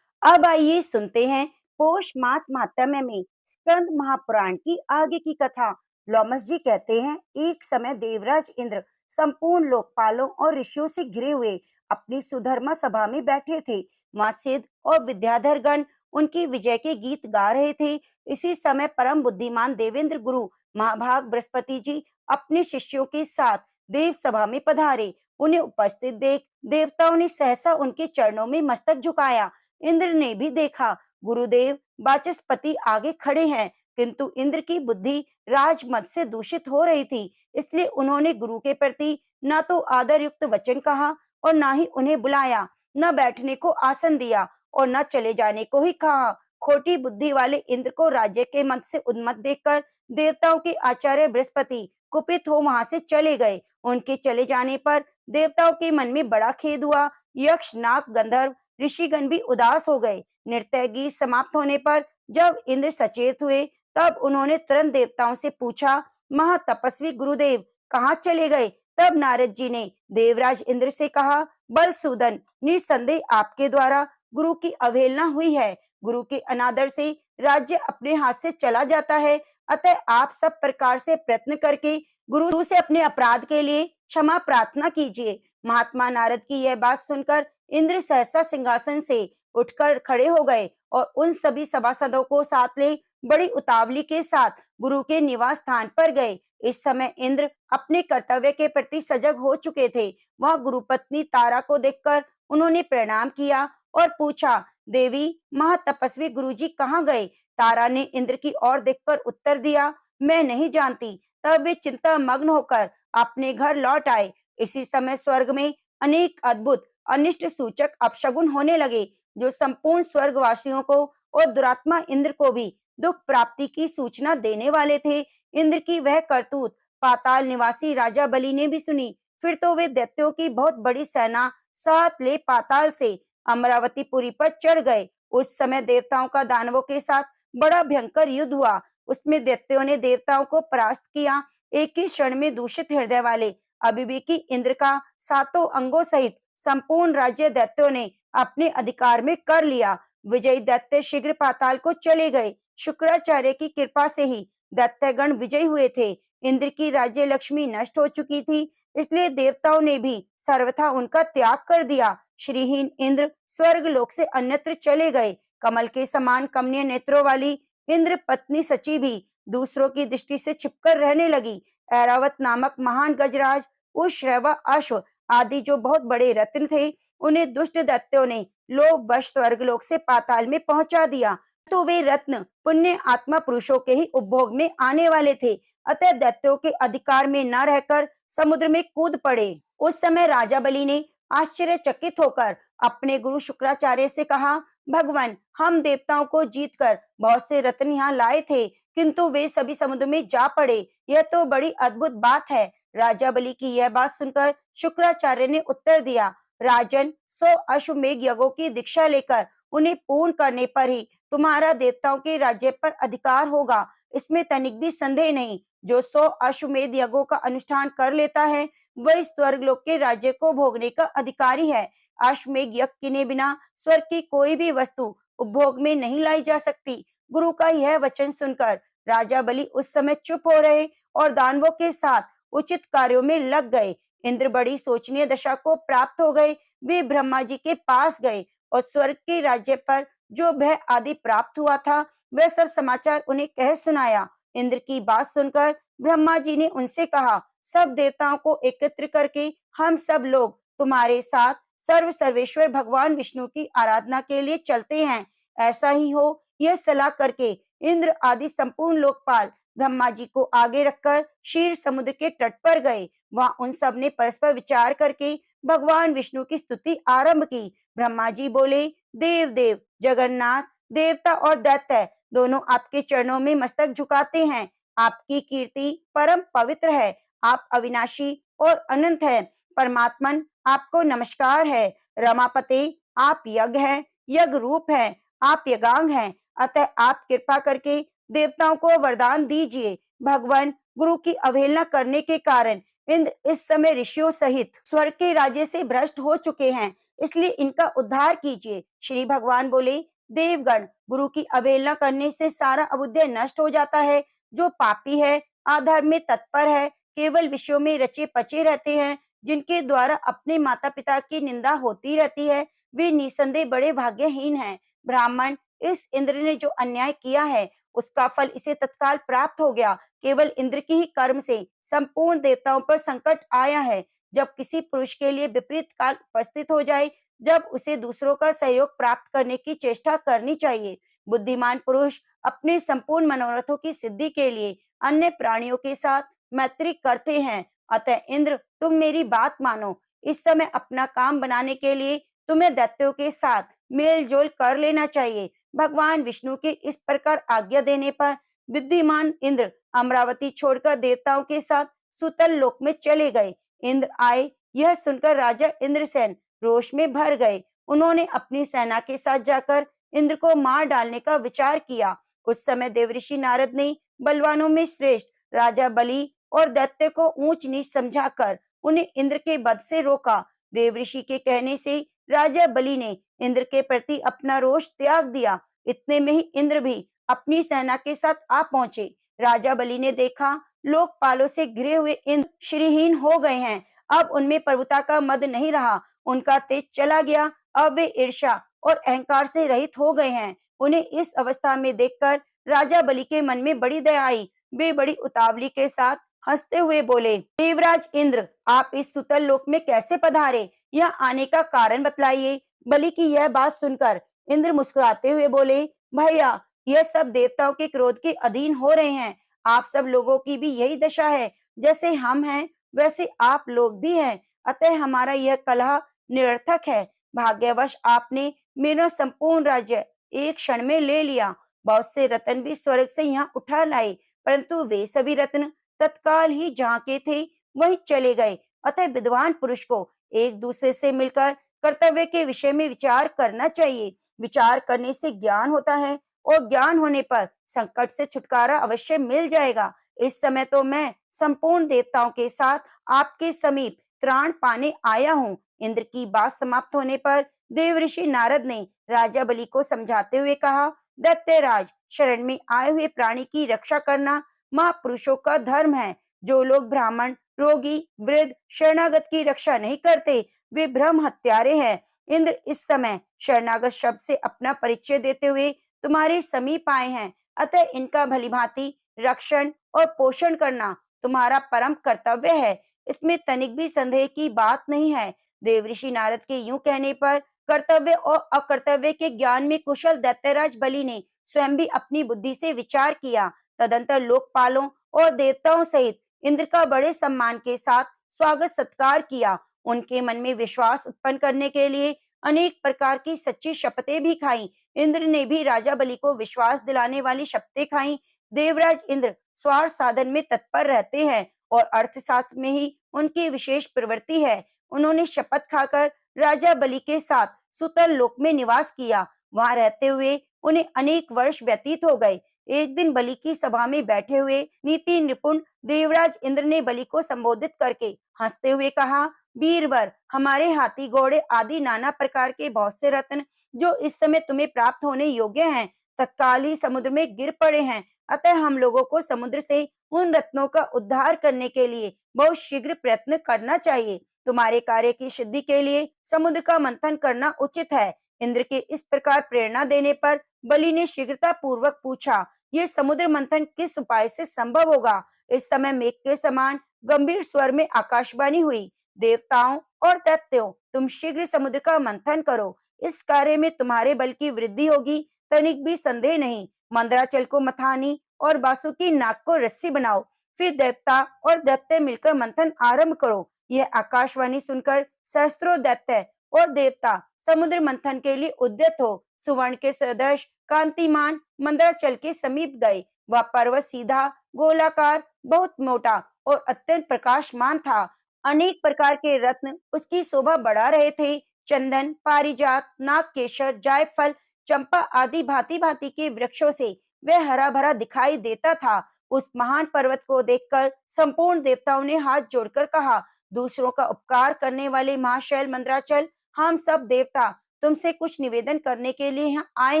अब आइए सुनते हैं पौष मास महात्म्य में स्कंद महापुराण की आगे की कथा। लोमस जी कहते हैं, एक समय देवराज इंद्र संपूर्ण लोकपालों और ऋषियों से घिरे हुए अपनी सुधर्मा सभा में बैठे थे। वहां सिद्ध और विद्याधर गण उनकी विजय के गीत गा रहे थे। इसी समय परम बुद्धिमान देवेंद्र गुरु महाभाग बृहस्पति जी अपने शिष्यों के साथ देव सभा में पधारे। उन्हें उपस्थित देख देवताओं ने सहसा उनके चरणों में मस्तक झुकाया। इंद्र ने भी देखा गुरुदेव वाचस्पति आगे खड़े हैं, किंतु इंद्र की बुद्धि राजमद से दूषित हो रही थी, इसलिए उन्होंने गुरु के प्रति न तो आदर युक्त वचन कहा और न ही उन्हें बुलाया, न बैठने को आसन दिया और न चले जाने को ही कहा। खोटी बुद्धि वाले इंद्र को राज्य के मत से उन्मत्त देखकर देवताओं के आचार्य बृहस्पति कुपित हो वहां से चले गए। उनके चले जाने पर देवताओं के मन में बड़ा खेद हुआ। यक्ष नाग गंधर्व ऋषिगण भी उदास हो गए। नृत्य गीत समाप्त होने पर जब इंद्र सचेत हुए तब उन्होंने तुरंत देवताओं से पूछा, महातपस्वी गुरुदेव कहाँ चले गए। तब नारद जी ने देवराज इंद्र से कहा, बलसूदन निसंदेह आपके द्वारा गुरु की अवहेलना हुई है। गुरु के अनादर से राज्य अपने हाथ से चला जाता है, अतः आप सब प्रकार से प्रयत्न करके गुरु से अपने अपराध के लिए क्षमा प्रार्थना कीजिए। महात्मा नारद की यह बात सुनकर इंद्र सहसा सिंहासन से उठकर खड़े हो गए और उन सभी सभासदों को साथ ले बड़ी उतावली के साथ गुरु के निवास स्थान पर गए। इस समय इंद्र अपने कर्तव्य के प्रति सजग हो चुके थे। वह गुरु पत्नी तारा को देखकर उन्होंने प्रणाम किया और पूछा, देवी महातपस्वी गुरुजी कहाँ गए। तारा ने इंद्र की ओर देखकर उत्तर दिया, मैं नहीं जानती। तब वे चिंता मग्न होकर अपने घर लौट आए। इसी समय स्वर्ग में अनेक अद्भुत अनिष्ट सूचक अपशगुन होने लगे, जो संपूर्ण स्वर्गवासियों को और दुरात्मा इंद्र को भी दुख प्राप्ति की सूचना देने वाले थे। इंद्र की वह करतूत पाताल निवासी राजा बलि ने भी सुनी। फिर तो वे दैत्यों की बहुत बड़ी सेना साथ ले पाताल से अमरावतीपुरी पर चढ़ गए। उस समय देवताओं का दानवों के साथ बड़ा भयंकर युद्ध हुआ। उसमें दैत्यों ने देवताओं को परास्त किया। एक ही क्षण में दूषित हृदय वाले अविवेकी इंद्र का सातों अंगों सहित संपूर्ण राज्य दैत्यों ने अपने अधिकार में कर लिया। विजयी दैत्य शीघ्र पाताल को चले गए। शुक्राचार्य की कृपा से ही दैत्यगण विजयी हुए थे। इंद्र की राज्य लक्ष्मी नष्ट हो चुकी थी, इसलिए देवताओं ने भी सर्वथा उनका त्याग कर दिया। श्रीहीन इंद्र स्वर्ग लोक से अन्यत्र चले गए। कमल के समान कमनीय नेत्रों वाली इंद्र पत्नी सची भी दूसरों की दृष्टि से छिपकर रहने लगी। ऐरावत नामक महान गजराज, उश्रवा अश्व आदि जो बहुत बड़े रत्न थे, उन्हें दुष्ट दैत्यों ने लोभ वश स्वर्गलोक से पाताल में पहुंचा दिया। तो वे रत्न पुण्य आत्मा पुरुषों के ही उपभोग में आने वाले थे, अतः दैत्यों के अधिकार में न रहकर समुद्र में कूद पड़े। उस समय राजा बलि ने आश्चर्यचकित होकर अपने गुरु शुक्राचार्य से कहा, भगवान हम देवताओं को जीतकर बहुत से रत्न यहाँ लाए थे, किंतु वे सभी समुद्र में जा पड़े। यह तो बड़ी अद्भुत बात है। राजा बलि की यह बात सुनकर शुक्राचार्य ने उत्तर दिया, राजन 100 अश्वमेघ यज्ञों की दीक्षा लेकर उन्हें पूर्ण करने पर ही तुम्हारा देवताओं के राज्य पर अधिकार होगा। इसमें तनिक भी संदेह नहीं। जो 100 अश्वमेध यज्ञों का अनुष्ठान कर लेता है, वह इस स्वर्गलोक के राज्य को भोगने का अधिकारी है। अश्वमेध यज्ञ किने बिना स्वर्ग की कोई भी वस्तु उपभोग में नहीं लाई जा सकती। गुरु का यह वचन सुनकर राजा बलि उस समय चुप हो रहे और दानवों के साथ उचित कार्यों में लग गए। इंद्र बड़ी शोचनीय दशा को प्राप्त हो गए। वे ब्रह्मा जी के पास गए और स्वर्ग के राज्य पर जो भय आदि प्राप्त हुआ था, वह सब समाचार उन्हें कह सुनाया। इंद्र की बात सुनकर ब्रह्मा जी ने उनसे कहा, सब देवताओं को एकत्र करके हम सब लोग तुम्हारे साथ सर्व सर्वेश्वर भगवान विष्णु की आराधना के लिए चलते हैं। ऐसा ही हो, यह सलाह करके इंद्र आदि संपूर्ण लोकपाल ब्रह्मा जी को आगे रखकर क्षीर समुद्र के तट पर गए। वहां उन सब ने परस्पर विचार करके भगवान विष्णु की स्तुति आरंभ की। ब्रह्मा जी बोले, देव देव जगन्नाथ देवता और दैत्य दोनों आपके चरणों में मस्तक झुकाते हैं। आपकी कीर्ति परम पवित्र है। आप अविनाशी और अनंत हैं। परमात्मन, आपको नमस्कार है। रमापते, आप यज्ञ हैं, यज्ञ रूप हैं, आप यज्ञांग हैं। अतः आप कृपा करके देवताओं को वरदान दीजिए। भगवान, गुरु की अवहेलना करने के कारण इंद्र इस समय ऋषियों सहित स्वर्ग के राज्य से भ्रष्ट हो चुके हैं, इसलिए इनका उद्धार कीजिए। श्री भगवान बोले, देवगण, गुरु की अवहेलना करने से सारा अबुद्धि नष्ट हो जाता है। जो पापी है, अधर्म में तत्पर है, केवल विषयों में रचे पचे रहते हैं, जिनके द्वारा अपने माता पिता की निंदा होती रहती है, वे निसंदेह बड़े भाग्यहीन हैं। ब्राह्मण, इस इंद्र ने जो अन्याय किया है, उसका फल इसे तत्काल प्राप्त हो गया। केवल इंद्र की ही कर्म से संपूर्ण देवताओं पर संकट आया है। जब किसी पुरुष के लिए विपरीत काल उपस्थित हो जाए, जब उसे दूसरों का सहयोग प्राप्त करने की चेष्टा करनी चाहिए। बुद्धिमान पुरुष अपने संपूर्ण मनोरथों की सिद्धि के लिए अन्य प्राणियों के साथ मैत्री करते हैं। अतः इंद्र, तुम मेरी बात मानो। इस समय अपना काम बनाने के लिए तुम्हें दैत्यों के साथ मेल जोल कर लेना चाहिए। भगवान विष्णु के इस प्रकार आज्ञा देने पर बुद्धिमान इंद्र अमरावती छोड़कर देवताओं के साथ सुतल लोक में चले गए। इंद्र आए, यह सुनकर राजा इंद्रसेन रोष में भर गए। उन्होंने अपनी सेना के साथ जाकर इंद्र को मार डालने का विचार किया। उस समय देवऋषि नारद ने बलवानों में श्रेष्ठ राजा बलि और दैत्य को ऊंच नीच समझाकर उन्हें इंद्र के वध से रोका। देवऋषि के कहने से राजा बलि ने इंद्र के प्रति अपना रोष त्याग दिया। इतने में ही इंद्र भी अपनी सेना के साथ आ पहुंचे। राजा बलि ने देखा, लोकपालों से घिरे हुए इंद्र श्रीहीन हो गए हैं। अब उनमें प्रभुता का मद नहीं रहा, उनका तेज चला गया। अब वे ईर्ष्या और अहंकार से रहित हो गए हैं। उन्हें इस अवस्था में देखकर राजा बलि के मन में बड़ी दया आई। वे बड़ी उतावली के साथ हंसते हुए बोले, देवराज इंद्र, आप इस सुतल लोक में कैसे पधारे? यह आने का कारण बतलाइए। बलि की यह बात सुनकर इंद्र मुस्कुराते हुए बोले, भैया, यह सब देवताओं के क्रोध के अधीन हो रहे हैं। आप सब लोगों की भी यही दशा है। जैसे हम हैं, वैसे आप लोग भी हैं। अतः हमारा यह कलह निरर्थक है। भाग्यवश आपने मेरा संपूर्ण राज्य एक क्षण में ले लिया। बहुत से रत्न भी स्वर्ग से यहाँ उठा लाए, परंतु वे सभी रत्न तत्काल ही जहाँ के थे वहीं चले गए। अतः विद्वान पुरुष को एक दूसरे से मिलकर कर्तव्य के विषय में विचार करना चाहिए। विचार करने से ज्ञान होता है और ज्ञान होने पर संकट से छुटकारा अवश्य मिल जाएगा। इस समय तो मैं संपूर्ण देवताओं के साथ आपके समीप त्राण पाने आया हूँ। इंद्र की बात समाप्त होने पर देवऋषि नारद ने राजा बलि को समझाते हुए कहा, दैत्यराज, शरण में आए हुए प्राणी की रक्षा करना महापुरुषों का धर्म है। जो लोग ब्राह्मण, रोगी, वृद्ध, शरणागत की रक्षा नहीं करते, वे ब्रह्म हत्यारे हैं। इंद्र इस समय शरणागत शब्द से अपना परिचय देते हुए तुम्हारे समीप आए हैं। अतः इनका भलीभांति रक्षण और पोषण करना तुम्हारा परम कर्तव्य है। इसमें तनिक भी संदेह की बात नहीं है। देवऋषि नारद के यूं कहने पर कर्तव्य और अकर्तव्य के ज्ञान में कुशल दैत्यराज बलि ने स्वयं भी अपनी बुद्धि से विचार किया। तदंतर लोकपालों और देवताओं सहित इंद्र का बड़े सम्मान के साथ स्वागत सत्कार किया। उनके मन में विश्वास उत्पन्न करने के लिए अनेक प्रकार की सच्ची शपथें भी खाई। इंद्र ने भी राजा बलि को विश्वास दिलाने वाली शपथें खाई। देवराज इंद्र स्वार्थ साधन में तत्पर रहते हैं और अर्थशास्त्र में ही उनकी विशेष प्रवृत्ति है। उन्होंने शपथ खाकर राजा बलि के साथ सुतल लोक में निवास किया। वहां रहते हुए उन्हें अनेक वर्ष व्यतीत हो गए। एक दिन बलि की सभा में बैठे हुए नीति निपुण देवराज इंद्र ने बलि को संबोधित करके हंसते हुए कहा, वीरवर, हमारे हाथी, घोड़े आदि नाना प्रकार के बहुत से रत्न जो इस समय तुम्हें प्राप्त होने योग्य हैं, तत्काल ही समुद्र में गिर पड़े हैं। अतः हम लोगों को समुद्र से उन रत्नों का उद्धार करने के लिए बहुत शीघ्र प्रयत्न करना चाहिए। तुम्हारे कार्य की सिद्धि के लिए समुद्र का मंथन करना उचित है। इंद्र के इस प्रकार प्रेरणा देने पर बलि ने शीघ्रता पूर्वक पूछा, यह समुद्र मंथन किस उपाय से संभव होगा? इस समय मेघ के समान गंभीर स्वर में आकाशवाणी हुई, देवताओं और दैत्यों, तुम शीघ्र समुद्र का मंथन करो। इस कार्य में तुम्हारे बल की वृद्धि होगी, तनिक भी संदेह नहीं। मंदराचल को मथानी और बासुकी नाग को रस्सी बनाओ। फिर देवता और दैत्य मिलकर मंथन आरंभ करो। यह आकाशवाणी सुनकर सहस्त्रों दैत्य और देवता समुद्र मंथन के लिए उद्यत हो सुवर्ण के सदृश कांतिमान मंदराचल के समीप गए। वह पर्वत सीधा, गोलाकार, बहुत मोटा और अत्यंत प्रकाशमान था। अनेक प्रकार के रत्न उसकी शोभा बढ़ा रहे थे। चंदन, पारिजात, नागकेशर, जायफल, चंपा आदि भांति भांति के वृक्षों से वह हरा भरा दिखाई देता था। उस महान पर्वत को देखकर संपूर्ण देवताओं ने हाथ जोड़कर कहा, दूसरों का उपकार करने वाले महाशैल मंदराचल, हम सब देवता तुमसे कुछ निवेदन करने के लिए यहाँ आए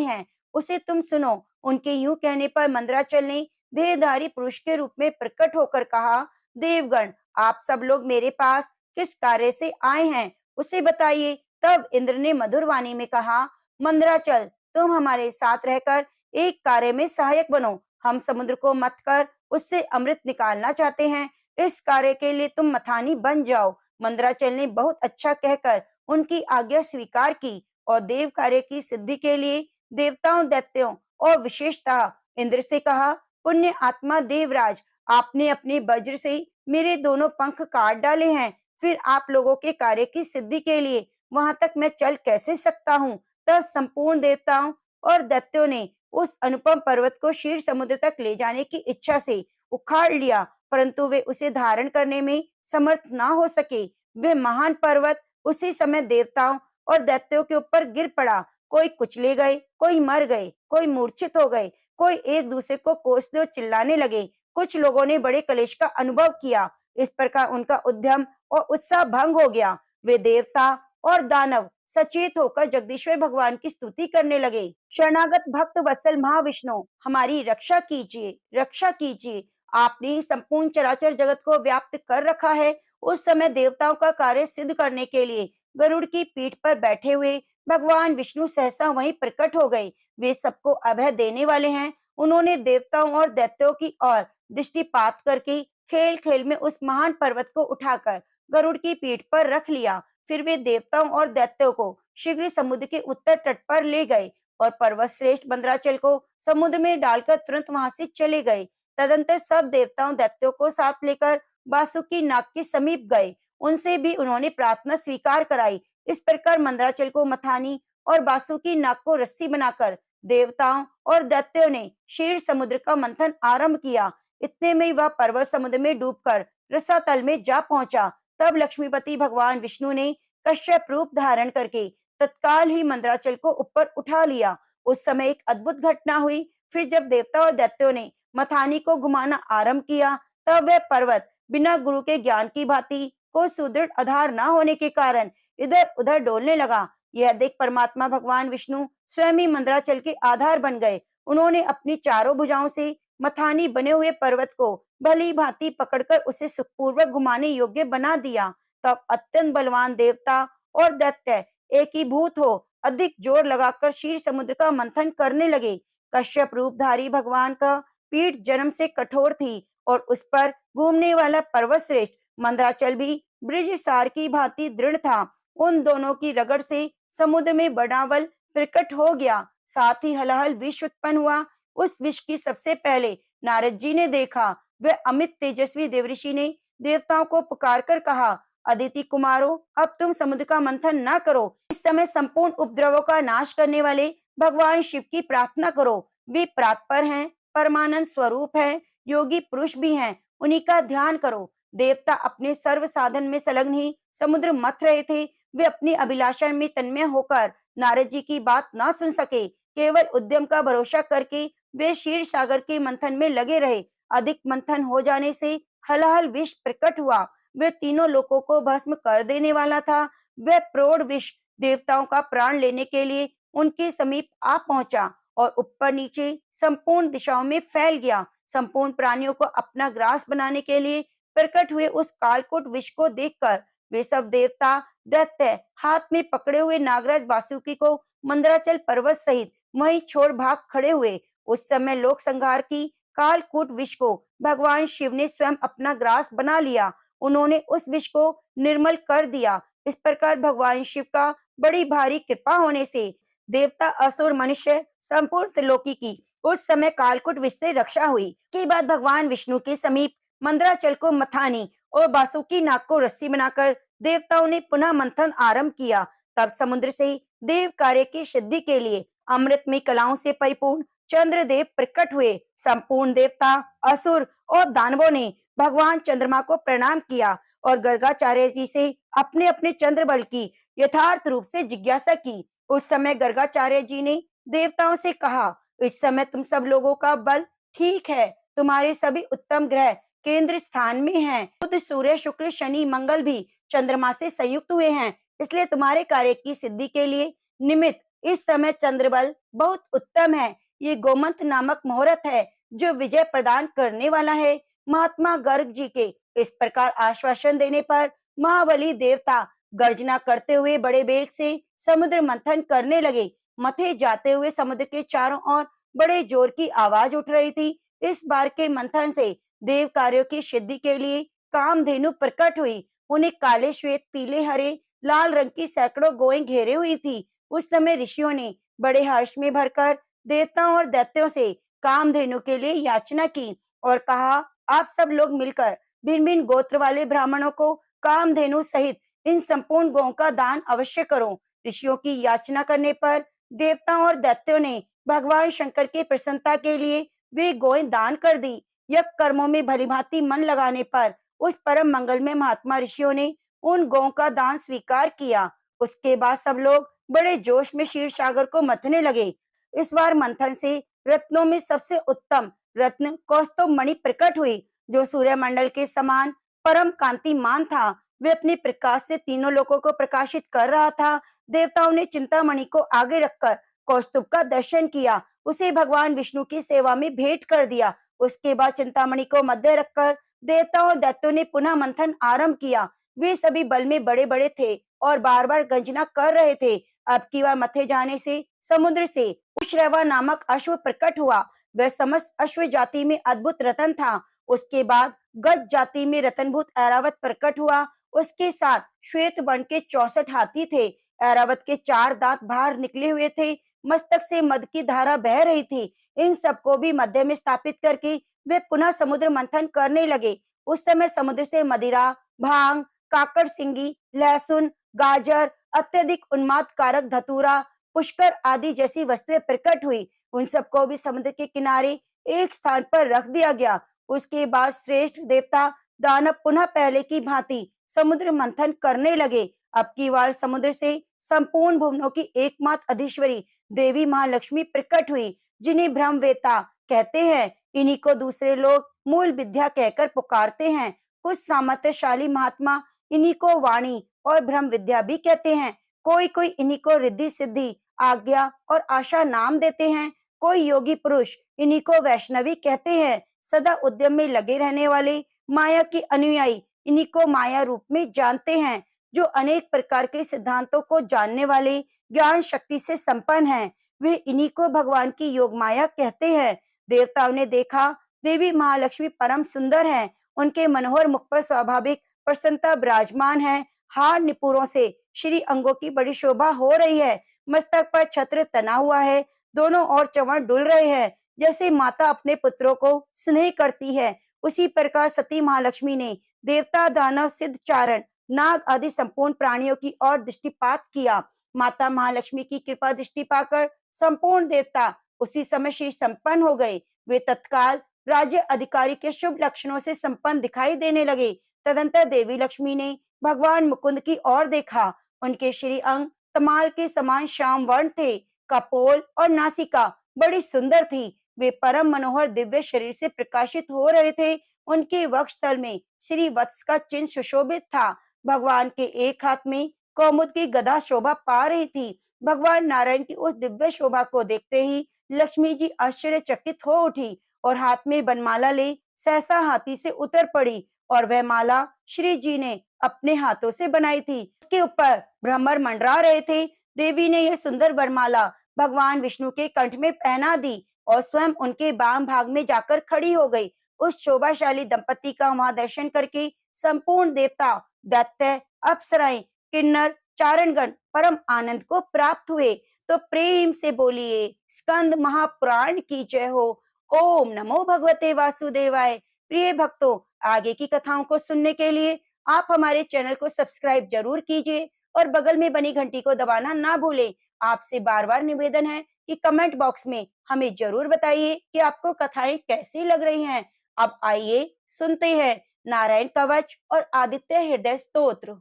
हैं, उसे तुम सुनो। उनके यूं कहने पर मंदराचल ने देहधारी पुरुष के रूप में प्रकट होकर कहा, देवगण, आप सब लोग मेरे पास किस कार्य से आए हैं, उसे बताइए। तब इंद्र ने मधुर वाणी में कहा, मंदराचल, तुम हमारे साथ रहकर एक कार्य में सहायक बनो। हम समुद्र को मथ कर उससे अमृत निकालना चाहते हैं। इस कार्य के लिए तुम मथानी बन जाओ। मंदराचल ने बहुत अच्छा कहकर उनकी आज्ञा स्वीकार की और देव कार्य की सिद्धि के लिए देवताओं, दैत्यों और विशेषतः इंद्र से कहा, पुण्य आत्मा देवराज, आपने अपने वज्र से मेरे दोनों पंख काट डाले हैं, फिर आप लोगों के कार्य की सिद्धि के लिए वहां तक मैं चल कैसे सकता हूँ। तब संपूर्ण देवताओं और दैत्यों ने उस अनुपम पर्वत को क्षीर समुद्र तक ले जाने की इच्छा से उखाड़ लिया, परंतु वे उसे धारण करने में समर्थ ना हो सके। वे महान पर्वत उसी समय देवताओं और दैत्यों के ऊपर गिर पड़ा। कोई कुचले गए, कोई मर गए, कोई मूर्छित हो गए, कोई एक दूसरे को कोसने और चिल्लाने लगे। कुछ लोगों ने बड़े क्लेश का अनुभव किया। इस प्रकार उनका उद्यम और उत्साह भंग हो गया। वे देवता और दानव सचेत होकर जगदीश्वर भगवान की स्तुति करने लगे। शरणागत भक्त वत्सल महाविष्णु, हमारी रक्षा कीजिए, रक्षा कीजिए। आपने संपूर्ण चराचर जगत को व्याप्त कर रखा है। उस समय देवताओं का कार्य सिद्ध करने के लिए गरुड़ की पीठ पर बैठे हुए भगवान विष्णु सहसा वहीं प्रकट हो गए। वे सबको अभय देने वाले हैं। उन्होंने देवताओं और दैत्यों की ओर दृष्टिपात करके खेल खेल में उस महान पर्वत को उठाकर गरुड़ की पीठ पर रख लिया। फिर वे देवताओं और दैत्यों को शीघ्र समुद्र के उत्तर तट पर ले गए और पर्वत श्रेष्ठ मंदराचल को समुद्र में डालकर तुरंत वहां से चले गए। तदंतर सब देवताओं दैत्यों को साथ लेकर वासुकी नाग के समीप गए। उनसे भी उन्होंने प्रार्थना स्वीकार कराई। इस प्रकार मंदराचल को मथानी और वासुकी नाग को रस्सी बनाकर देवताओं और दैत्यों ने क्षीर समुद्र का मंथन आरंभ किया। इतने में वह पर्वत समुद्र में डूबकर रसातल में जा पहुंचा। तब लक्ष्मीपति भगवान विष्णु ने कश्यप रूप धारण करके तत्काल ही मंदराचल को ऊपर उठा लिया। उस समय एक अद्भुत घटना हुई। फिर जब देवता और दैत्यों ने मथानी को घुमाना आरंभ किया, तब वह पर्वत बिना गुरु के ज्ञान की भांति को सुदृढ़ आधार न होने के कारण इधर उधर डोलने लगा। यह देख परमात्मा भगवान विष्णु स्वयं ही मंदराचल के आधार बन गए। उन्होंने अपनी चारों भुजाओं से मथानी बने हुए पर्वत को भली भांति पकड़कर उसे सुखपूर्वक घुमाने योग्य बना दिया। तब अत्यंत बलवान देवता और दैत्य एकीभूत हो अधिक जोर लगाकर क्षीर समुद्र का मंथन करने लगे। कश्यप रूपधारी भगवान का पीठ जन्म से कठोर थी और उस पर घूमने वाला पर्वत श्रेष्ठ मंदराचल भी ब्रिज सार की भांति दृढ़ था। उन दोनों की रगड़ से समुद्र में बड़ावल प्रकट हो गया, साथ ही हलाहल विष उत्पन्न हुआ। उस विष की सबसे पहले नारद जी ने देखा। वह अमित तेजस्वी देवऋषि ने देवताओं को पुकार कर कहा, अदिति कुमारों, अब तुम समुद्र का मंथन न करो। इस समय संपूर्ण उपद्रवों का नाश करने वाले भगवान शिव की प्रार्थना करो। वे प्रातपर हैं, परमानंद स्वरूप हैं, योगी पुरुष भी हैं, उन्हीं का ध्यान करो। देवता अपने सर्व साधन में संलग्न ही समुद्र मथ रहे थे। वे अपनी अभिलाषा में तन्मय होकर नारद जी की बात ना सुन सके। केवल उद्यम का भरोसा करके वे क्षीर सागर के मंथन में लगे रहे। अधिक मंथन हो जाने से हलाहल विष प्रकट हुआ। वे तीनों लोकों को भस्म कर देने वाला था। वह प्रौढ़ विष देवताओं का प्राण लेने के लिए उनके समीप आ पहुंचा और ऊपर नीचे संपूर्ण दिशाओं में फैल गया। संपूर्ण प्राणियों को अपना ग्रास बनाने के लिए प्रकट हुए उस कालकूट विष को देखकर वे सब देवता दैत्य हाथ में पकड़े हुए नागराज वासुकी को मंदराचल पर्वत सहित वहीं छोड़ भाग खड़े हुए। उस समय लोक संहार की कालकूट विष को भगवान शिव ने स्वयं अपना ग्रास बना लिया। उन्होंने उस विष को निर्मल कर दिया। इस प्रकार भगवान शिव का बड़ी भारी कृपा होने से देवता, असुर, मनुष्य संपूर्ण त्रिलोकी की उस समय कालकूट विष से रक्षा हुई। के बाद भगवान विष्णु के समीप मंदराचल को मथानी और वासुकी नाग को रस्सी बनाकर देवताओं ने पुनः मंथन आरंभ किया। तब समुद्र से देव कार्य की सिद्धि के लिए अमृतमय कलाओं से परिपूर्ण चंद्रदेव प्रकट हुए। संपूर्ण देवता, असुर और दानवों ने भगवान चंद्रमा को प्रणाम किया और गर्गाचार्य जी से अपने अपने चंद्र बल की यथार्थ रूप से जिज्ञासा की। उस समय गर्गाचार्य जी ने देवताओं से कहा, इस समय तुम सब लोगों का बल ठीक है, तुम्हारे सभी उत्तम ग्रह केंद्र स्थान में हैं। बुध, सूर्य, शुक्र, शनि, मंगल भी चंद्रमा से संयुक्त हुए हैं, इसलिए तुम्हारे कार्य की सिद्धि के लिए निमित्त इस समय चंद्रबल बहुत उत्तम है। ये गोमंत नामक मुहूर्त है जो विजय प्रदान करने वाला है। महात्मा गर्ग जी के इस प्रकार आश्वासन देने पर महाबली देवता गर्जना करते हुए बड़े वेग से समुद्र मंथन करने लगे। मथे जाते हुए समुद्र के चारों ओर बड़े जोर की आवाज उठ रही थी। इस बार के मंथन से देव कार्यों की सिद्धि के लिए कामधेनु प्रकट हुई। उन्हें काले, श्वेत, पीले, हरे, लाल रंग की सैकड़ों गौएं घेरे हुई थी। उस समय ऋषियों ने बड़े हर्ष में भरकर देवताओं और दैत्यों से कामधेनु के लिए याचना की और कहा, आप सब लोग मिलकर भिन्न भिन्न गोत्र वाले ब्राह्मणों को कामधेनु सहित इन संपूर्ण गौं का दान अवश्य करो। ऋषियों की याचना करने पर देवताओं और दैत्यों ने भगवान शंकर की प्रसन्नता के लिए वे गौएं दान कर दी। यज्ञ कर्मों में भलीभांति मन लगाने पर उस परम मंगल में महात्मा ऋषियों ने उन गौं का दान स्वीकार किया। उसके बाद सब लोग बड़े जोश में क्षीर सागर को मथने लगे। इस बार मंथन से रत्नों में सबसे उत्तम रत्न कौस्तुभ मणि प्रकट हुई, जो सूर्यमंडल के समान परम कांतिमान था। वे अपने प्रकाश से तीनों लोकों को प्रकाशित कर रहा था। देवताओं ने चिंतामणि को आगे रखकर कौस्तुभ का दर्शन किया, उसे भगवान विष्णु की सेवा में भेंट कर दिया। उसके बाद चिंतामणि को मध्य रखकर देवताओं और दैत्यों ने पुनः मंथन आरंभ किया। वे सभी बल में बड़े बड़े थे और बार बार गर्जना कर रहे थे। अब की बार मथे जाने से समुद्र से उश्रवा नामक अश्व प्रकट हुआ। वह समस्त अश्व जाति में अद्भुत रतन था। उसके बाद गज जाति में रतनभूत ऐरावत प्रकट हुआ। उसके साथ श्वेत वर्ण के 64 हाथी थे। ऐरावत के 4 दांत बाहर निकले हुए थे। मस्तक से मद की धारा बह रही थी। इन सबको भी मध्य में स्थापित करके वे पुनः समुद्र मंथन करने लगे। उस समय समुद्र से मदिरा, भांग, काकड़ सिंगी, लहसुन, गाजर, अत्यधिक उन्माद कारक धतूरा, पुष्कर आदि जैसी वस्तुएं प्रकट हुई। उन सबको भी समुद्र के किनारे एक स्थान पर रख दिया गया। उसके बाद श्रेष्ठ देवता दानव पुनः पहले की भांति समुद्र मंथन करने लगे। अब की बार समुद्र से संपूर्ण भुवनों की एकमात्र अधीश्वरी देवी महालक्ष्मी प्रकट हुई, जिन्हें ब्रह्मवेता कहते हैं। इन्हीं को दूसरे लोग मूल विद्या कहकर पुकारते हैं। कुछ सामर्थ्यशाली महात्मा इन्हीं को वाणी और ब्रह्म विद्या भी कहते हैं। कोई कोई इन्हीं को रिद्धि सिद्धि, आज्ञा और आशा नाम देते हैं। कोई योगी पुरुष इन्हीं को वैष्णवी कहते हैं। सदा उद्यम में लगे रहने वाले माया की अनुयायी इन्हीं को माया रूप में जानते हैं। जो अनेक प्रकार के सिद्धांतों को जानने वाले ज्ञान शक्ति से संपन्न हैं, वे इन्हीं को भगवान की योग माया कहते हैं। देवताओं ने देखा देवी महालक्ष्मी परम सुंदर है। उनके मनोहर मुख पर स्वाभाविक प्रसन्नता विराजमान है। हार निपुरों से श्री अंगों की बड़ी शोभा हो रही है। मस्तक पर छत्र तना हुआ है। दोनों ओर चंवर डुल रहे हैं। जैसे माता अपने पुत्रों को स्नेह करती है, उसी प्रकार सती महालक्ष्मी ने देवता, दानव, सिद्ध, चारण, नाग आदि संपूर्ण प्राणियों की ओर दृष्टिपात किया। माता महालक्ष्मी की कृपा दृष्टि पाकर संपूर्ण देवता उसी समय श्री संपन्न हो गए। वे तत्काल राज्य अधिकारी के शुभ लक्षणों से संपन्न दिखाई देने लगे। तदंतर देवी लक्ष्मी ने भगवान मुकुंद की ओर देखा। उनके श्री अंग तमाल के समान श्याम वर्ण थे। कपोल और नासिका बड़ी सुंदर थी। वे परम मनोहर दिव्य शरीर से प्रकाशित हो रहे थे। उनके वक्षस्थल में श्री वत्स का चिन्ह सुशोभित था। भगवान के एक हाथ में कौमुद की गदा शोभा पा रही थी। भगवान नारायण की उस दिव्य शोभा को देखते ही लक्ष्मी जी आश्चर्यचकित हो उठी और हाथ में बनमाला ले सहसा हाथी से उतर पड़ी। और वह माला श्री जी ने अपने हाथों से बनाई थी। उसके ऊपर भ्रमर मंडरा रहे थे। देवी ने यह सुंदर वरमाला भगवान विष्णु के कंठ में पहना दी और स्वयं उनके बाम भाग में जाकर खड़ी हो गई। उस शोभाशाली दंपति का वहां दर्शन करके संपूर्ण देवता, दैत्य, अप्सराएं, किन्नर, चारणगण परम आनंद को प्राप्त हुए। तो प्रेम से बोलिए स्कंद महापुराण की जय हो। ओम नमो भगवते वासुदेवाय। प्रिय भक्तों, आगे की कथाओं को सुनने के लिए आप हमारे चैनल को सब्सक्राइब जरूर कीजिए और बगल में बनी घंटी को दबाना ना भूलें। आपसे बार बार निवेदन है कि कमेंट बॉक्स में हमें जरूर बताइए कि आपको कथाएं कैसी लग रही हैं। अब आइए सुनते हैं नारायण कवच और आदित्य हृदय स्तोत्र।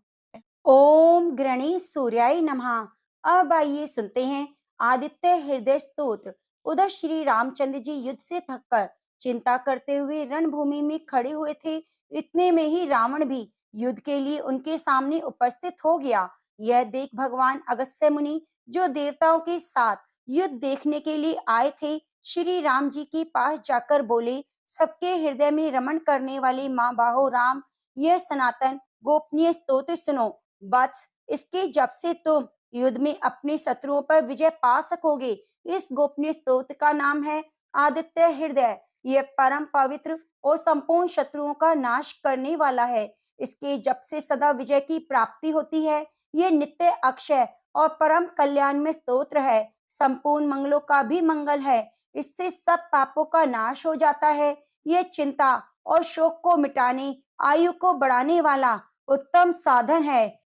ओम गृणी सूर्याय नमः। अब आइए सुनते हैं आदित्य हृदय स्तोत्र। उधर श्री रामचंद्र जी युद्ध से थककर चिंता करते हुए रणभूमि में खड़े हुए थे। इतने में ही रावण भी युद्ध के लिए उनके सामने उपस्थित हो गया। यह देख भगवान अगस्त्य मुनि, जो देवताओं के साथ युद्ध देखने के लिए आए थे, श्री राम जी के पास जाकर बोले, सबके हृदय में रमण करने वाले माँ बाहो राम, यह सनातन गोपनीय स्तोत्र सुनो। वत्स, इसके जप से तुम युद्ध में अपने शत्रुओं पर विजय पा सकोगे। इस गोपनीय स्तोत्र का नाम है आदित्य हृदय। यह परम पवित्र और संपूर्ण शत्रुओं का नाश करने वाला है। इसके जप से सदा विजय की प्राप्ति होती है। यह नित्य अक्षय और परम कल्याण में स्तोत्र है। संपूर्ण मंगलों का भी मंगल है। इससे सब पापों का नाश हो जाता है। यह चिंता और शोक को मिटाने, आयु को बढ़ाने वाला उत्तम साधन है।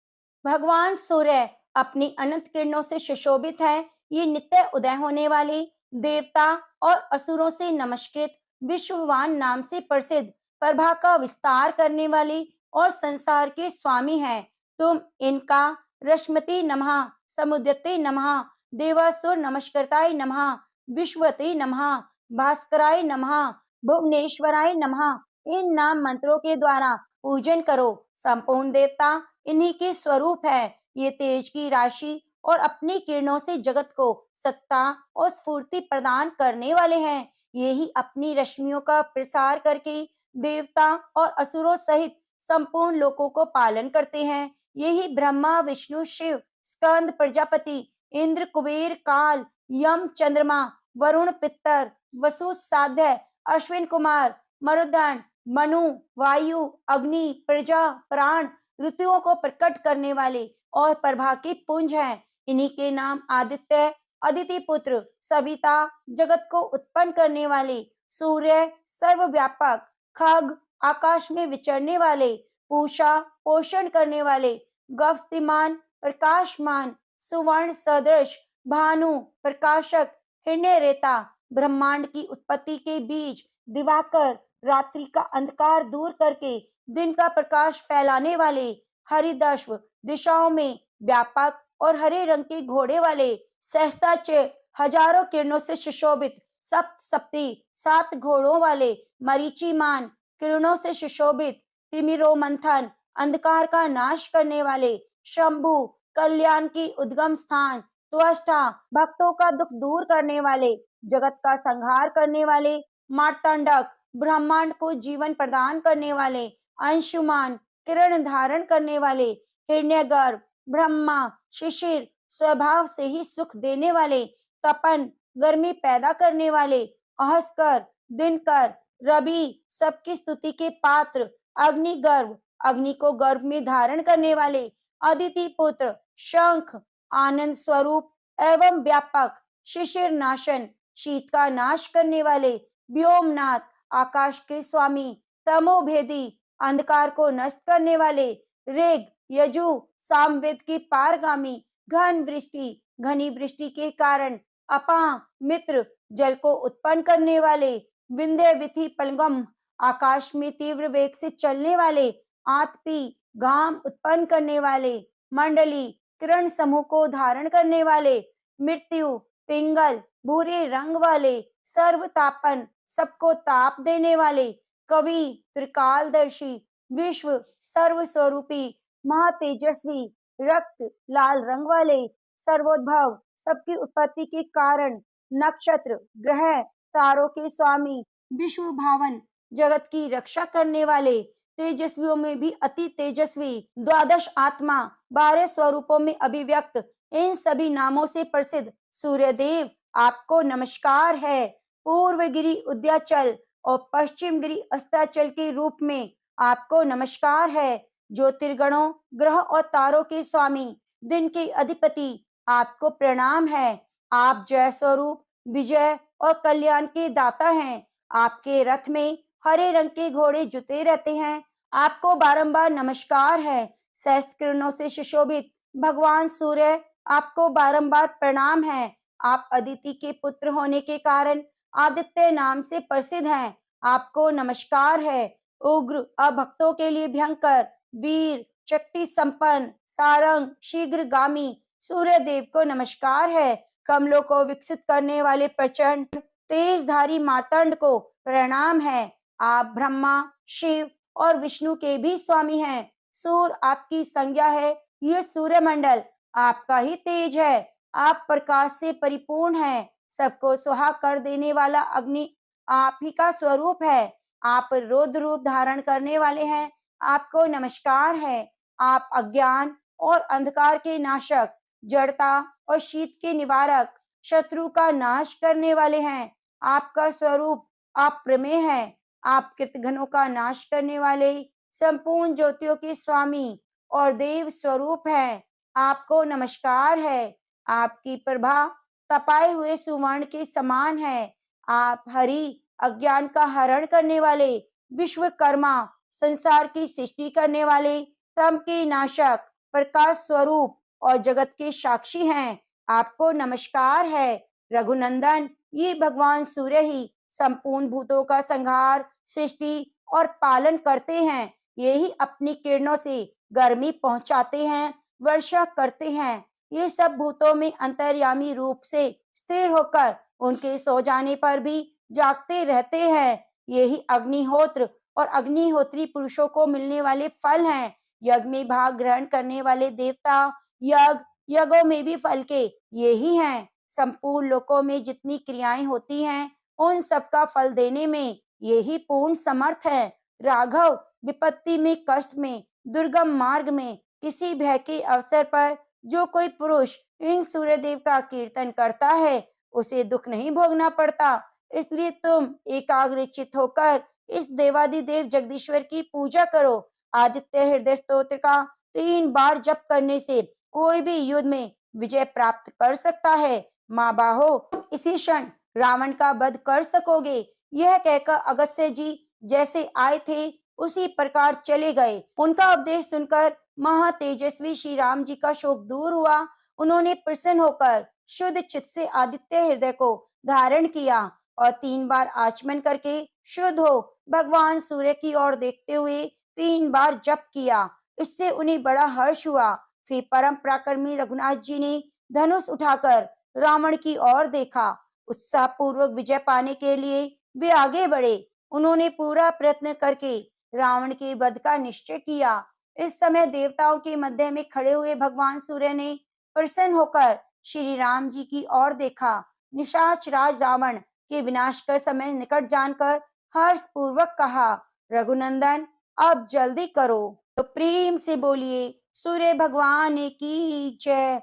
भगवान सूर्य अपनी अनंत किरणों से सुशोभित है। ये नित्य उदय होने वाले, देवता और असुरों से नमस्कृत, विश्ववान नाम से प्रसिद्ध, प्रभा का विस्तार करने वाले और संसार के स्वामी हैं। तुम इनका रश्मते नमः, समुद्यते नमः, देवासुर नमस्कृताय नमः, विश्वते नमः, भास्कराय नमः, भुवनेश्वराय नमः, इन नाम मंत्रों के द्वारा पूजन करो। संपूर्ण देवता इन्हीं के स्वरूप है। ये तेज की राशि और अपनी किरणों से जगत को सत्ता और स्फूर्ति प्रदान करने वाले हैं। यही अपनी रश्मियों का प्रसार करके देवता और असुरों सहित संपूर्ण लोकों को पालन करते हैं। यही ब्रह्मा विष्णु शिव स्कंद प्रजापति इंद्र कुबेर काल यम चंद्रमा वरुण पितर वसु साध्य अश्विन कुमार मरुदंड मनु वायु अग्नि प्रजा प्राण ऋतुओं को प्रकट करने वाले और प्रभा के पुंज हैं। इन्हीं के नाम आदित्य, अदिति पुत्र, सविता, जगत को उत्पन्न करने वाले, सूर्य सर्वव्यापक, खग आकाश में विचरने वाले, पूषा पोषण करने वाले, गवस्तिमान प्रकाशमान, सुवर्ण सदृश, भानु प्रकाशक, हिरण्य रेता, ब्रह्मांड की उत्पत्ति के बीज, दिवाकर रात्रि का अंधकार दूर करके दिन का प्रकाश फैलाने वाले, हरिदश्व दिशाओं में व्यापक और हरे रंग के घोड़े वाले, सहस्त्राचर्य हजारों किरणों से सुशोभित, सप्त सप्ती सात घोड़ों वाले, मरीचिमान किरणों से सुशोभित, तिमिरो मंथन अंधकार का नाश करने वाले, शंभु कल्याण की उद्गम स्थान, त्वष्टा भक्तों का दुख दूर करने वाले, जगत का संहार करने वाले, मार्तंडक ब्रह्मांड को जीवन प्रदान करने वाले, अंशुमान किरण धारण करने वाले, हिरण्यगर्भ ब्रह्मा शिशिर स्वभाव से ही सुख देने वाले, तपन गर्मी पैदा करने वाले, अहस्कर दिनकर रवि सबकी स्तुति के पात्र, अग्निगर्भ अग्नि को गर्भ में धारण करने वाले, अदिति पुत्र शंख आनंद स्वरूप एवं व्यापक, शिशिर नाशन शीत का नाश करने वाले, व्योमनाथ आकाश के स्वामी, तमोभेदी अंधकार को नष्ट करने वाले, ऋग यजु सामवेद की पारगामी, घन वृष्टि घनी वृष्टि के कारण, अपा मित्र जल को उत्पन्न करने वाले, विंध्य विधि पलगम आकाश में तीव्र वेग से चलने वाले, आतपी घाम उत्पन्न करने वाले, मंडली किरण समूह को धारण करने वाले, मृत्यु पिंगल भूरे रंग वाले, सर्वतापन सबको ताप देने वाले, कवि त्रिकालदर्शी विश्व सर्वस्वरूपी, महातेजस्वी रक्त लाल रंग वाले, सर्वोद्भव सबकी उत्पत्ति के कारण, नक्षत्र ग्रह तारों के स्वामी, विश्व भावन जगत की रक्षा करने वाले, तेजस्वियों में भी अति तेजस्वी, द्वादश आत्मा 12 स्वरूपों में अभिव्यक्त, इन सभी नामों से प्रसिद्ध सूर्यदेव आपको नमस्कार है। पूर्वगिरी उद्याचल और पश्चिम गिरी अस्ताचल के रूप में आपको नमस्कार है। ज्योतिर्गणों ग्रह और तारों के स्वामी, दिन के अधिपति आपको प्रणाम है। आप जय स्वरूप विजय और कल्याण के दाता हैं। आपके रथ में हरे रंग के घोड़े जुते रहते हैं। आपको बारंबार नमस्कार है। सहस्त्र किरणों से सुशोभित भगवान सूर्य आपको बारंबार प्रणाम है। आप अदिति के पुत्र होने के कारण आदित्य नाम से प्रसिद्ध हैं। आपको नमस्कार है। उग्र, अभक्तों के लिए भयंकर, वीर, शक्ति संपन्न, सारंग, शीघ्रगामी सूर्य देव को नमस्कार है। कमलों को विकसित करने वाले प्रचंड तेजधारी मार्तंड को प्रणाम है। आप ब्रह्मा, शिव और विष्णु के भी स्वामी हैं। सूर्य आपकी संज्ञा है। यह सूर्यमंडल आपका ही तेज है। आप प्रकाश से परिपूर्ण हैं। सबको सुहा कर देने वाला अग्नि आप ही का स्वरूप है। आप रुद्र रूप धारण करने वाले हैं। आपको नमस्कार है। आप अज्ञान और अंधकार के नाशक, जड़ता और शीत के निवारक, शत्रु का नाश करने वाले हैं। आपका स्वरूप आप प्रमेय है। आप कृतघ्नों का नाश करने वाले, संपूर्ण ज्योतियों के स्वामी और देव स्वरूप हैं। आपको नमस्कार है। आपकी प्रभा तपाए हुए सुवर्ण के समान है। आप हरि, अज्ञान का हरण करने वाले, विश्वकर्मा, संसार की सृष्टि करने वाले, तम के नाशक, प्रकाश स्वरूप और जगत के साक्षी हैं। आपको नमस्कार है। रघुनंदन, ये भगवान सूर्य ही संपूर्ण भूतों का संहार, सृष्टि और पालन करते हैं। ये ही अपनी किरणों से गर्मी पहुंचाते हैं, वर्षा करते हैं। ये सब भूतों में अंतर्यामी रूप से स्थिर होकर उनके सो जाने पर भी जागते रहते हैं। यही अग्निहोत्र और अग्निहोत्री पुरुषों को मिलने वाले फल हैं। यज्ञ में भाग ग्रहण करने वाले देवता, यज्ञों में भी फल के यही हैं। संपूर्ण लोकों में जितनी क्रियाएं होती हैं, उन सबका फल देने में यही पूर्ण समर्थ है। राघव, विपत्ति में, कष्ट में, दुर्गम मार्ग में, किसी भय के अवसर पर जो कोई पुरुष इन सूर्यदेव का कीर्तन करता है, उसे दुख नहीं भोगना पड़ता। इसलिए तुम एकाग्रचित्त होकर इस देवादिदेव जगदीश्वर की पूजा करो। आदित्य हृदय स्तोत्र का 3 बार जप करने से कोई भी युद्ध में विजय प्राप्त कर सकता है। माँ बाहो, तुम इसी क्षण रावण का वध कर सकोगे। यह कहकर अगस्त्य जी जैसे आए थे उसी प्रकार चले गए। उनका उपदेश सुनकर महातेजस्वी श्री राम जी का शोक दूर हुआ। उन्होंने प्रसन्न होकर शुद्ध चित्त से आदित्य हृदय को धारण किया और 3 बार आचमन करके शुद्ध हो भगवान सूर्य की ओर देखते हुए 3 बार जप किया। इससे उन्हें बड़ा हर्ष हुआ। फिर परम पराक्रमी रघुनाथ जी ने धनुष उठाकर रावण की ओर देखा। उत्साह पूर्वक विजय पाने के लिए वे आगे बढ़े। उन्होंने पूरा प्रयत्न करके रावण के वध का निश्चय किया। इस समय देवताओं के मध्य में खड़े हुए भगवान सूर्य ने प्रसन्न होकर श्री राम जी की ओर देखा। निशाच राज रावण के विनाश का समय निकट जानकर हर्ष पूर्वक कहा, रघुनंदन अब जल्दी करो। तो प्रेम से बोलिए सूर्य भगवान की जय।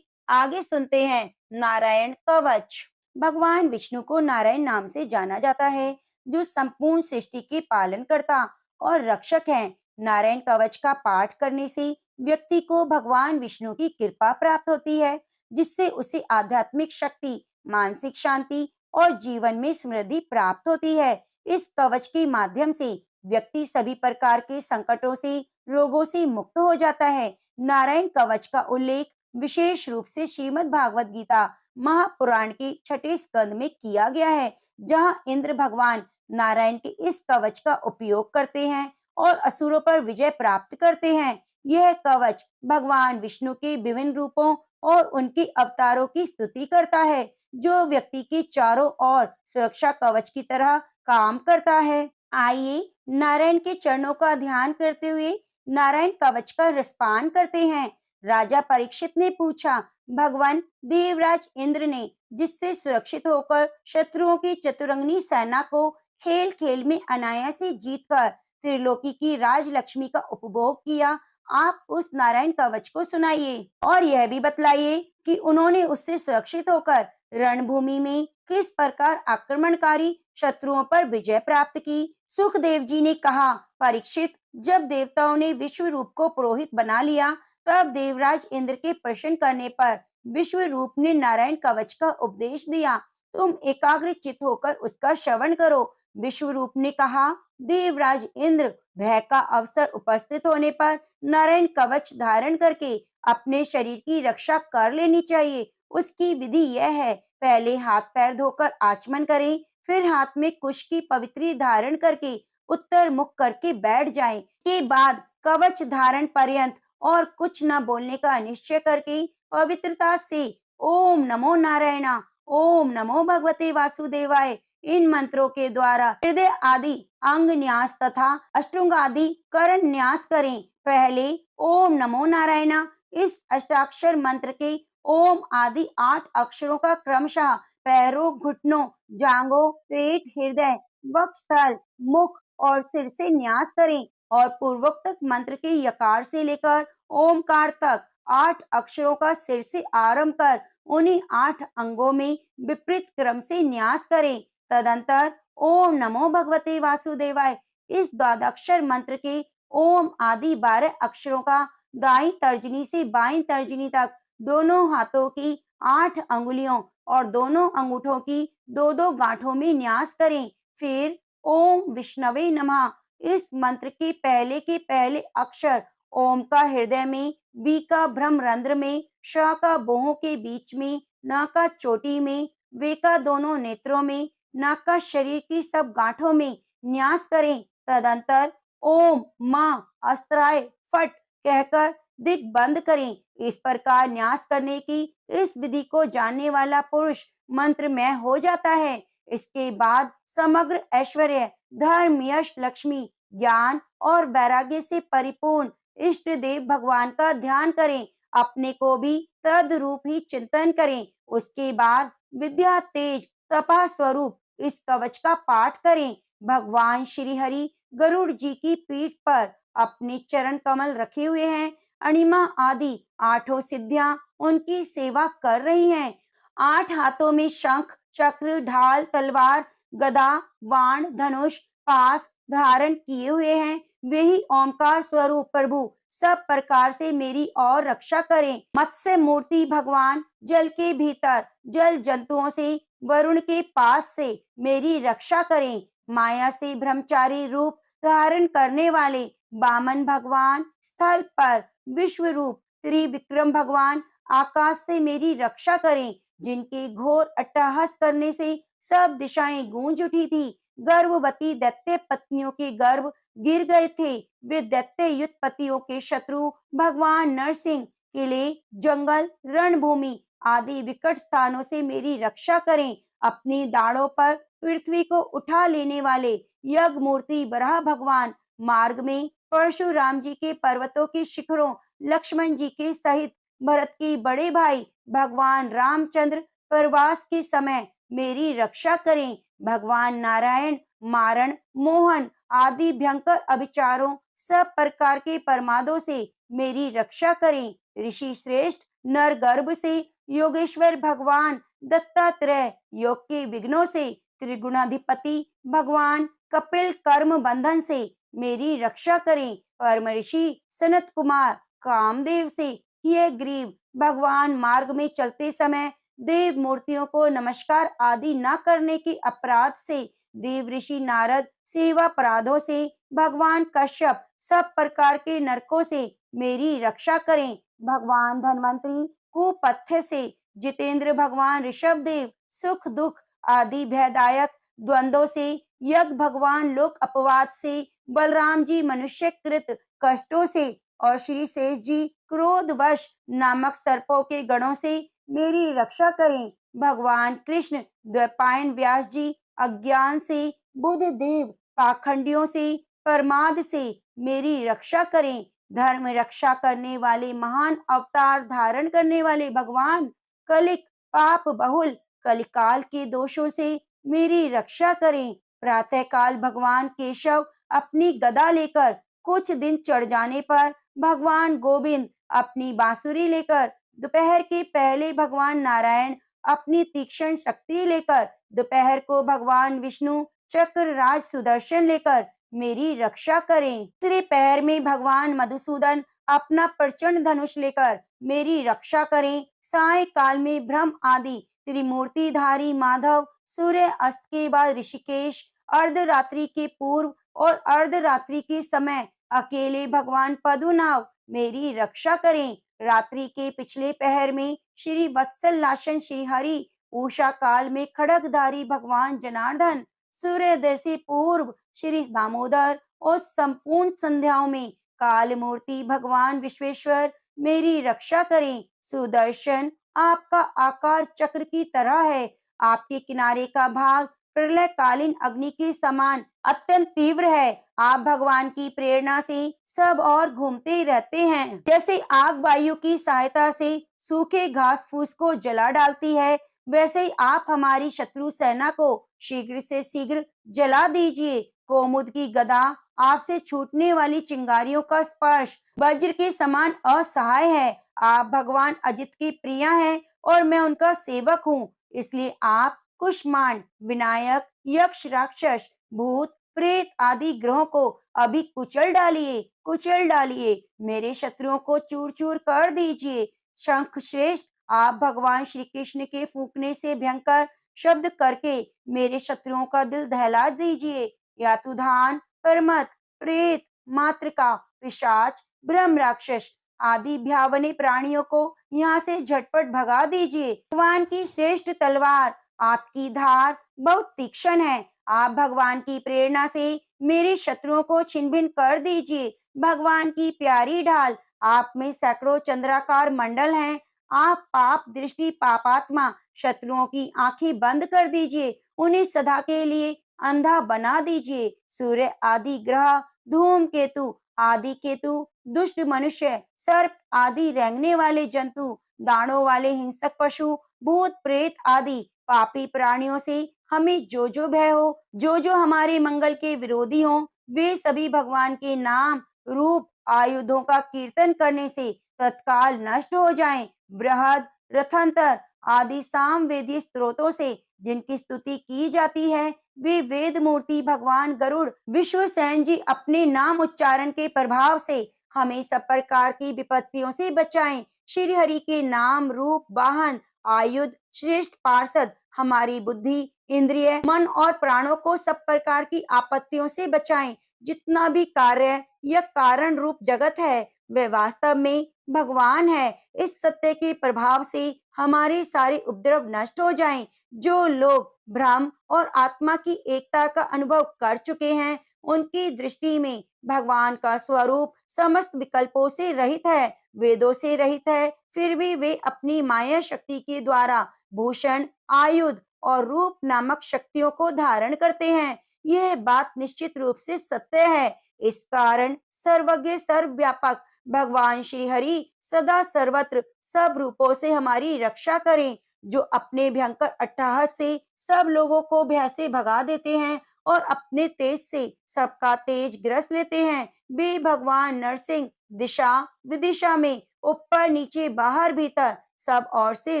आगे सुनते हैं नारायण कवच। भगवान विष्णु को नारायण नाम से जाना जाता है, जो संपूर्ण सृष्टि के पालन करता और रक्षक हैं। नारायण कवच का पाठ करने से व्यक्ति को भगवान विष्णु की कृपा प्राप्त होती है, जिससे उसे आध्यात्मिक शक्ति, मानसिक शांति और जीवन में समृद्धि प्राप्त होती है। इस कवच के माध्यम से व्यक्ति सभी प्रकार के संकटों से, रोगों से मुक्त हो जाता है। नारायण कवच का उल्लेख विशेष रूप से श्रीमद् भागवत गीता महापुराण के 6ठे स्कंद में किया गया है, जहां इंद्र भगवान नारायण के इस कवच का उपयोग करते हैं और असुरों पर विजय प्राप्त करते हैं। यह कवच भगवान विष्णु के विभिन्न रूपों और उनके अवतारों की स्तुति करता है, जो व्यक्ति के चारों ओर सुरक्षा कवच की तरह काम करता है। आइए नारायण के चरणों का ध्यान करते हुए नारायण कवच का रसपान करते हैं। राजा परीक्षित ने पूछा, भगवान देवराज इंद्र ने जिससे सुरक्षित होकर शत्रुओं की चतुरंगनी सेना को खेल खेल में अनायास से जीतकर त्रिलोकी की राजलक्ष्मी का उपभोग किया, आप उस नारायण कवच को सुनाइए और यह भी बतलाइए कि उन्होंने उससे सुरक्षित होकर रणभूमि में किस प्रकार आक्रमणकारी शत्रुओं पर विजय प्राप्त की। सुखदेव जी ने कहा, परीक्षित, जब देवताओं ने विश्व रूप को पुरोहित बना लिया, तब देवराज इंद्र के प्रश्न करने पर विश्व रूप ने नारायण कवच का उपदेश दिया। तुम एकाग्र चित्त होकर उसका श्रवण करो। विश्व रूप ने कहा, देवराज इंद्र, भय का अवसर उपस्थित होने पर नारायण कवच धारण करके अपने शरीर की रक्षा कर लेनी चाहिए उसकी विधि यह है, पहले हाथ पैर धोकर आचमन करें, फिर हाथ में कुश की पवित्री धारण करके उत्तर मुख करके बैठ जाएं। के बाद कवच धारण पर्यंत और कुछ न बोलने का निश्चय करके पवित्रता से ओम नमो नारायणा, ओम नमो भगवते वासुदेवाय इन मंत्रों के द्वारा हृदय आदि अंग न्यास तथा अष्टांग आदि करण न्यास करें। पहले ओम नमो नारायणा इस अष्टाक्षर मंत्र के ओम आदि 8 अक्षरों का क्रमशः पैरों, घुटनों, जांघों, पेट, हृदय, वक्षस्थल, मुख और सिर से न्यास करें और पूर्वोक्त मंत्र के यकार से लेकर ओमकार तक 8 अक्षरों का सिर से आरंभ कर उन्हीं 8 अंगों में विपरीत क्रम से न्यास करें। तदंतर ओम नमो भगवते वासुदेवाय इस द्वादक्षर मंत्र के ओम आदि 12 अक्षरों का दाईं तर्जनी से बाईं तर्जनी तक दोनों हाथों की 8 अंगुलियों और दोनों अंगूठों की 2-2 गांठों में न्यास करें। फिर ओम विष्णवे नमः इस मंत्र के पहले अक्षर ओम का हृदय में, वी का भ्रम रंध्र में, श का भौहों के बीच में, न का चोटी में, वे का दोनों नेत्रों में, नाक का शरीर की सब गांठों में न्यास करें। तदंतर ओम मां अस्त्राय फट कहकर दिक बंद करें। इस प्रकार न्यास करने की इस विधि को जानने वाला पुरुष मंत्रमय हो जाता है। इसके बाद समग्र ऐश्वर्य, धर्म, यश, लक्ष्मी, ज्ञान और वैराग्य से परिपूर्ण इष्ट देव भगवान का ध्यान करें। अपने को भी तद रूप ही चिंतन करें। उसके बाद विद्या, तेज, तपा स्वरूप इस कवच का पाठ करें। भगवान श्री हरि गरुड़ जी की पीठ पर अपने चरण कमल रखे हुए हैं। अणिमा आदि 8 सिद्धियां उनकी सेवा कर रही हैं। 8 हाथों में शंख, चक्र, ढाल, तलवार, गदा, बाण, धनुष, पास धारण किए हुए हैं। वे ही ओमकार स्वरूप प्रभु सब प्रकार से मेरी और रक्षा करें। मत्स्य मूर्ति भगवान जल के भीतर जल जंतुओं से, वरुण के पास से मेरी रक्षा करें। माया से ब्रह्मचारी रूप धारण करने वाले वामन भगवान स्थल पर विश्व रूप त्रिविक्रम भगवान आकाश से मेरी रक्षा करें। जिनके घोर अट्टहास करने से सब दिशाएं गूंज उठी थी। गर्भवती दैत्य पत्नियों के गर्भ गिर गए थे। वे दैत्य युद्धपतियों के शत्रु भगवान नरसिंह किले, जंगल, रणभूमि आदि विकट स्थानों से मेरी रक्षा करें। अपनी दाढ़ों पर पृथ्वी को उठा लेने वाले यज्ञ मूर्ति बराह भगवान मार्ग में परशुराम जी के पर्वतों के शिखरों, लक्ष्मण जी के सहित भरत के बड़े भाई भगवान रामचंद्र प्रवास के समय मेरी रक्षा करें। भगवान नारायण मारण, मोहन आदि भयंकर अभिचारों, सब प्रकार के प्रमादों से मेरी रक्षा करें। ऋषि श्रेष्ठ नर गर्भ से योगेश्वर भगवान दत्तात्रेय योग के विघ्नों से, त्रिगुणाधिपति भगवान कपिल कर्म बंधन से मेरी रक्षा करें। परम ऋषि सनत कुमार कामदेव से यह ग्रीव भगवान मार्ग में चलते समय देव मूर्तियों को नमस्कार आदि न करने के अपराध से, देव ऋषि नारद सेवा अपराधों से, भगवान कश्यप सब प्रकार के नरकों से मेरी रक्षा करें। भगवान धन्वंतरी कुपथ्य से, जितेंद्र भगवान ऋषभ देव सुख दुख आदि भयदायक द्वंद्वों से, यज्ञ भगवान लोक अपवाद से, बलराम जी मनुष्यकृत कष्टों से और श्री शेष जी क्रोधवश नामक सर्पों के गणों से मेरी रक्षा करें। भगवान कृष्ण द्वैपायन व्यास जी अज्ञान से, बुध देव पाखंडियों से, प्रमाद से मेरी रक्षा करें। धर्म रक्षा करने वाले महान अवतार धारण करने वाले भगवान कलिक पाप बहुल कलिकाल के दोषों से मेरी रक्षा करें। प्रातः काल भगवान केशव अपनी गदा लेकर कुछ दिन चढ़ जाने पर भगवान गोविंद अपनी बांसुरी लेकर, दोपहर के पहले भगवान नारायण अपनी तीक्ष्ण शक्ति लेकर, दोपहर को भगवान विष्णु चक्र राज सुदर्शन लेकर मेरी रक्षा करें। तीसरे पहर में भगवान मधुसूदन अपना प्रचंड धनुष लेकर मेरी रक्षा करें। साय काल में ब्रह्म आदि त्रिमूर्तिधारी माधव सूर्य अस्त के बाद ऋषिकेश, अर्धरात्रि के पूर्व और अर्धरात्रि के समय अकेले भगवान पद्मनाभ मेरी रक्षा करें। रात्रि के पिछले पहर में श्री वत्सल लाशन श्री हरि, उषा काल में खड्गधारी भगवान जनार्दन, सूर्योदय से पूर्व श्री दामोदर और संपूर्ण संध्याओं में काल मूर्ति भगवान विश्वेश्वर मेरी रक्षा करें। सुदर्शन, आपका आकार चक्र की तरह है। आपके किनारे का भाग प्रलयकालीन अग्नि के समान अत्यंत तीव्र है। आप भगवान की प्रेरणा से सब और घूमते ही रहते हैं। जैसे आग वायु की सहायता से सूखे घास फूस को जला डालती है, वैसे ही आप हमारी शत्रु सेना को शीघ्र से शीघ्र जला दीजिए। कोमुद की गदा, आपसे छूटने वाली चिंगारियों का स्पर्श वज्र के समान असहाय है। आप भगवान अजित की प्रिया हैं और मैं उनका सेवक हूँ, इसलिए आप कुष्मांड, विनायक, यक्ष, राक्षस, भूत, प्रेत आदि ग्रहों को अभी कुचल डालिए, मेरे शत्रुओं को चूर चूर कर दीजिए। शंख श्रेष्ठ, आप भगवान श्री कृष्ण के फूंकने से भयंकर शब्द करके मेरे शत्रुओं का दिल दहला दीजिए। यातुधान, परमत, प्रेत, मातृका, पिशाच, ब्रह्म राक्षस आदि भयावने प्राणियों को यहाँ से झटपट भगा दीजिए। भगवान की श्रेष्ठ तलवार, आपकी धार बहुत तीक्ष्ण है। आप भगवान की प्रेरणा से मेरे शत्रुओं को छिन-भिन कर दीजिए। भगवान की प्यारी ढाल, आप में सैकड़ों चंद्राकार मंडल हैं। आप पाप दृष्टि पापात्मा शत्रुओं की आंखें बंद कर दीजिए, उन्हें सदा के लिए अंधा बना दीजिए। सूर्य आदि ग्रह, धूमकेतु आदि केतु, दुष्ट मनुष्य, सर्प आदि रेंगने वाले जंतु, दानों वाले हिंसक पशु, भूत प्रेत आदि पापी प्राणियों से हमें जो भय हो, जो हमारे मंगल के विरोधी हो, वे सभी भगवान के नाम, रूप, आयुधों का कीर्तन करने से तत्काल नष्ट हो जाएं। बृहद, रथंतर आदि सामवेदी स्त्रोतों से जिनकी स्तुति की जाती है, वे वेद मूर्ति भगवान गरुड़ विश्वसेन जी अपने नाम उच्चारण के प्रभाव से हमें सब प्रकार की विपत्तियों से बचाएं। श्री हरि के नाम, रूप, वाहन, आयुध, श्रेष्ठ पार्षद हमारी बुद्धि, इंद्रिय, मन और प्राणों को सब प्रकार की आपत्तियों से बचाएं। जितना भी कार्य या कारण रूप जगत है, वह वास्तव में भगवान है। इस सत्य के प्रभाव से हमारे सारे उपद्रव नष्ट हो जाएं। जो लोग ब्रह्म और आत्मा की एकता का अनुभव कर चुके हैं, उनकी दृष्टि में भगवान का स्वरूप समस्त विकल्पों से रहित है, वेदों से रहित है, फिर भी वे अपनी माया शक्ति के द्वारा भूषण, आयुध और रूप नामक शक्तियों को धारण करते हैं। यह बात निश्चित रूप से सत्य है। इस कारण सर्वज्ञ सर्वव्यापक भगवान श्री हरि सदा सर्वत्र सब रूपों से हमारी रक्षा करें। जो अपने भयंकर अट्टहास से सब लोगों को भय से भगा देते हैं और अपने तेज से सबका तेज ग्रस लेते हैं, वे भगवान नरसिंह दिशा विदिशा में ऊपर नीचे बाहर भीतर सब ओर से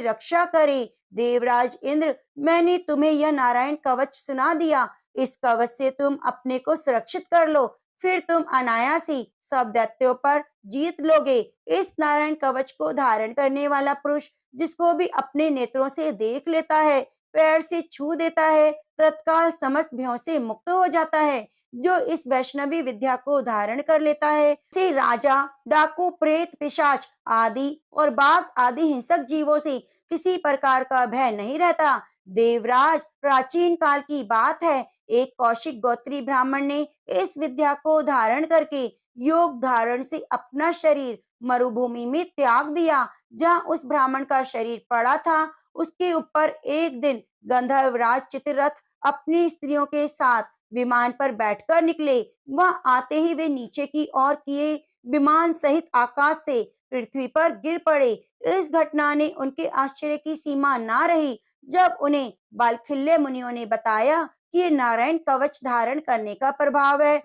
रक्षा करें। देवराज इंद्र, मैंने तुम्हें यह नारायण कवच सुना दिया। इस कवच से तुम अपने को सुरक्षित कर लो, फिर तुम अनायास ही सब दैत्यों पर जीत लोगे। इस नारायण कवच को धारण करने वाला पुरुष जिसको भी अपने नेत्रों से देख लेता है, पैर से छू देता है, तत्काल समस्त भयों से मुक्त हो जाता है। जो इस वैष्णवी विद्या को धारण कर लेता है, से राजा, डाकू, प्रेत, पिशाच आदि और बाघ आदि हिंसक जीवों से किसी प्रकार का भय नहीं रहता। देवराज, प्राचीन काल की बात है, एक कौशिक गोत्री ब्राह्मण ने इस विद्या को धारण करके योग धारण से अपना शरीर मरुभूमि में त्याग दिया। जहाँ उस ब्राह्मण का शरीर पड़ा था, उसके ऊपर एक दिन गंधर्वराज चित्ररथ अपनी स्त्रियों के साथ विमान पर बैठकर निकले। वह आते ही वे नीचे की ओर किए विमान सहित आकाश से पृथ्वी पर गिर पड़े। इस घटना ने उनके आश्चर्य की सीमा ना रही। जब उन्हें बालखिल्य मुनियों ने बताया कि ये नारायण कवच धारण करने का प्रभाव है,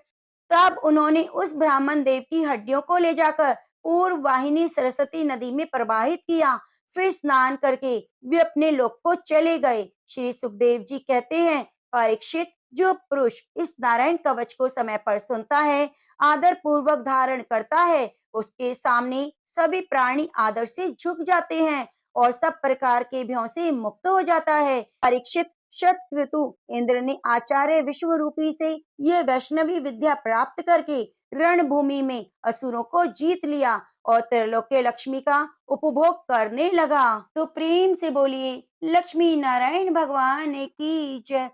तब उन्होंने उस ब्राह्मण देव की हड्डियों को ले जाकर पूर्व वाहिनी सरस्वती नदी में प्रवाहित किया। फिर स्नान करके वे अपने लोक को चले गए। श्री सुखदेव जी कहते हैं, परीक्षित, जो पुरुष इस नारायण कवच को समय पर सुनता है, आदर पूर्वक धारण करता है, उसके सामने सभी प्राणी आदर से झुक जाते हैं और सब प्रकार के भयों से मुक्त हो जाता है। परीक्षित, शतक्रतु इंद्र ने आचार्य विश्वरूपी से यह वैष्णवी विद्या प्राप्त करके रणभूमि में असुरों को जीत लिया और त्रैलोक्य लक्ष्मी का उपभोग करने लगा। तो प्रेम से बोलिए लक्ष्मी नारायण भगवान की जय।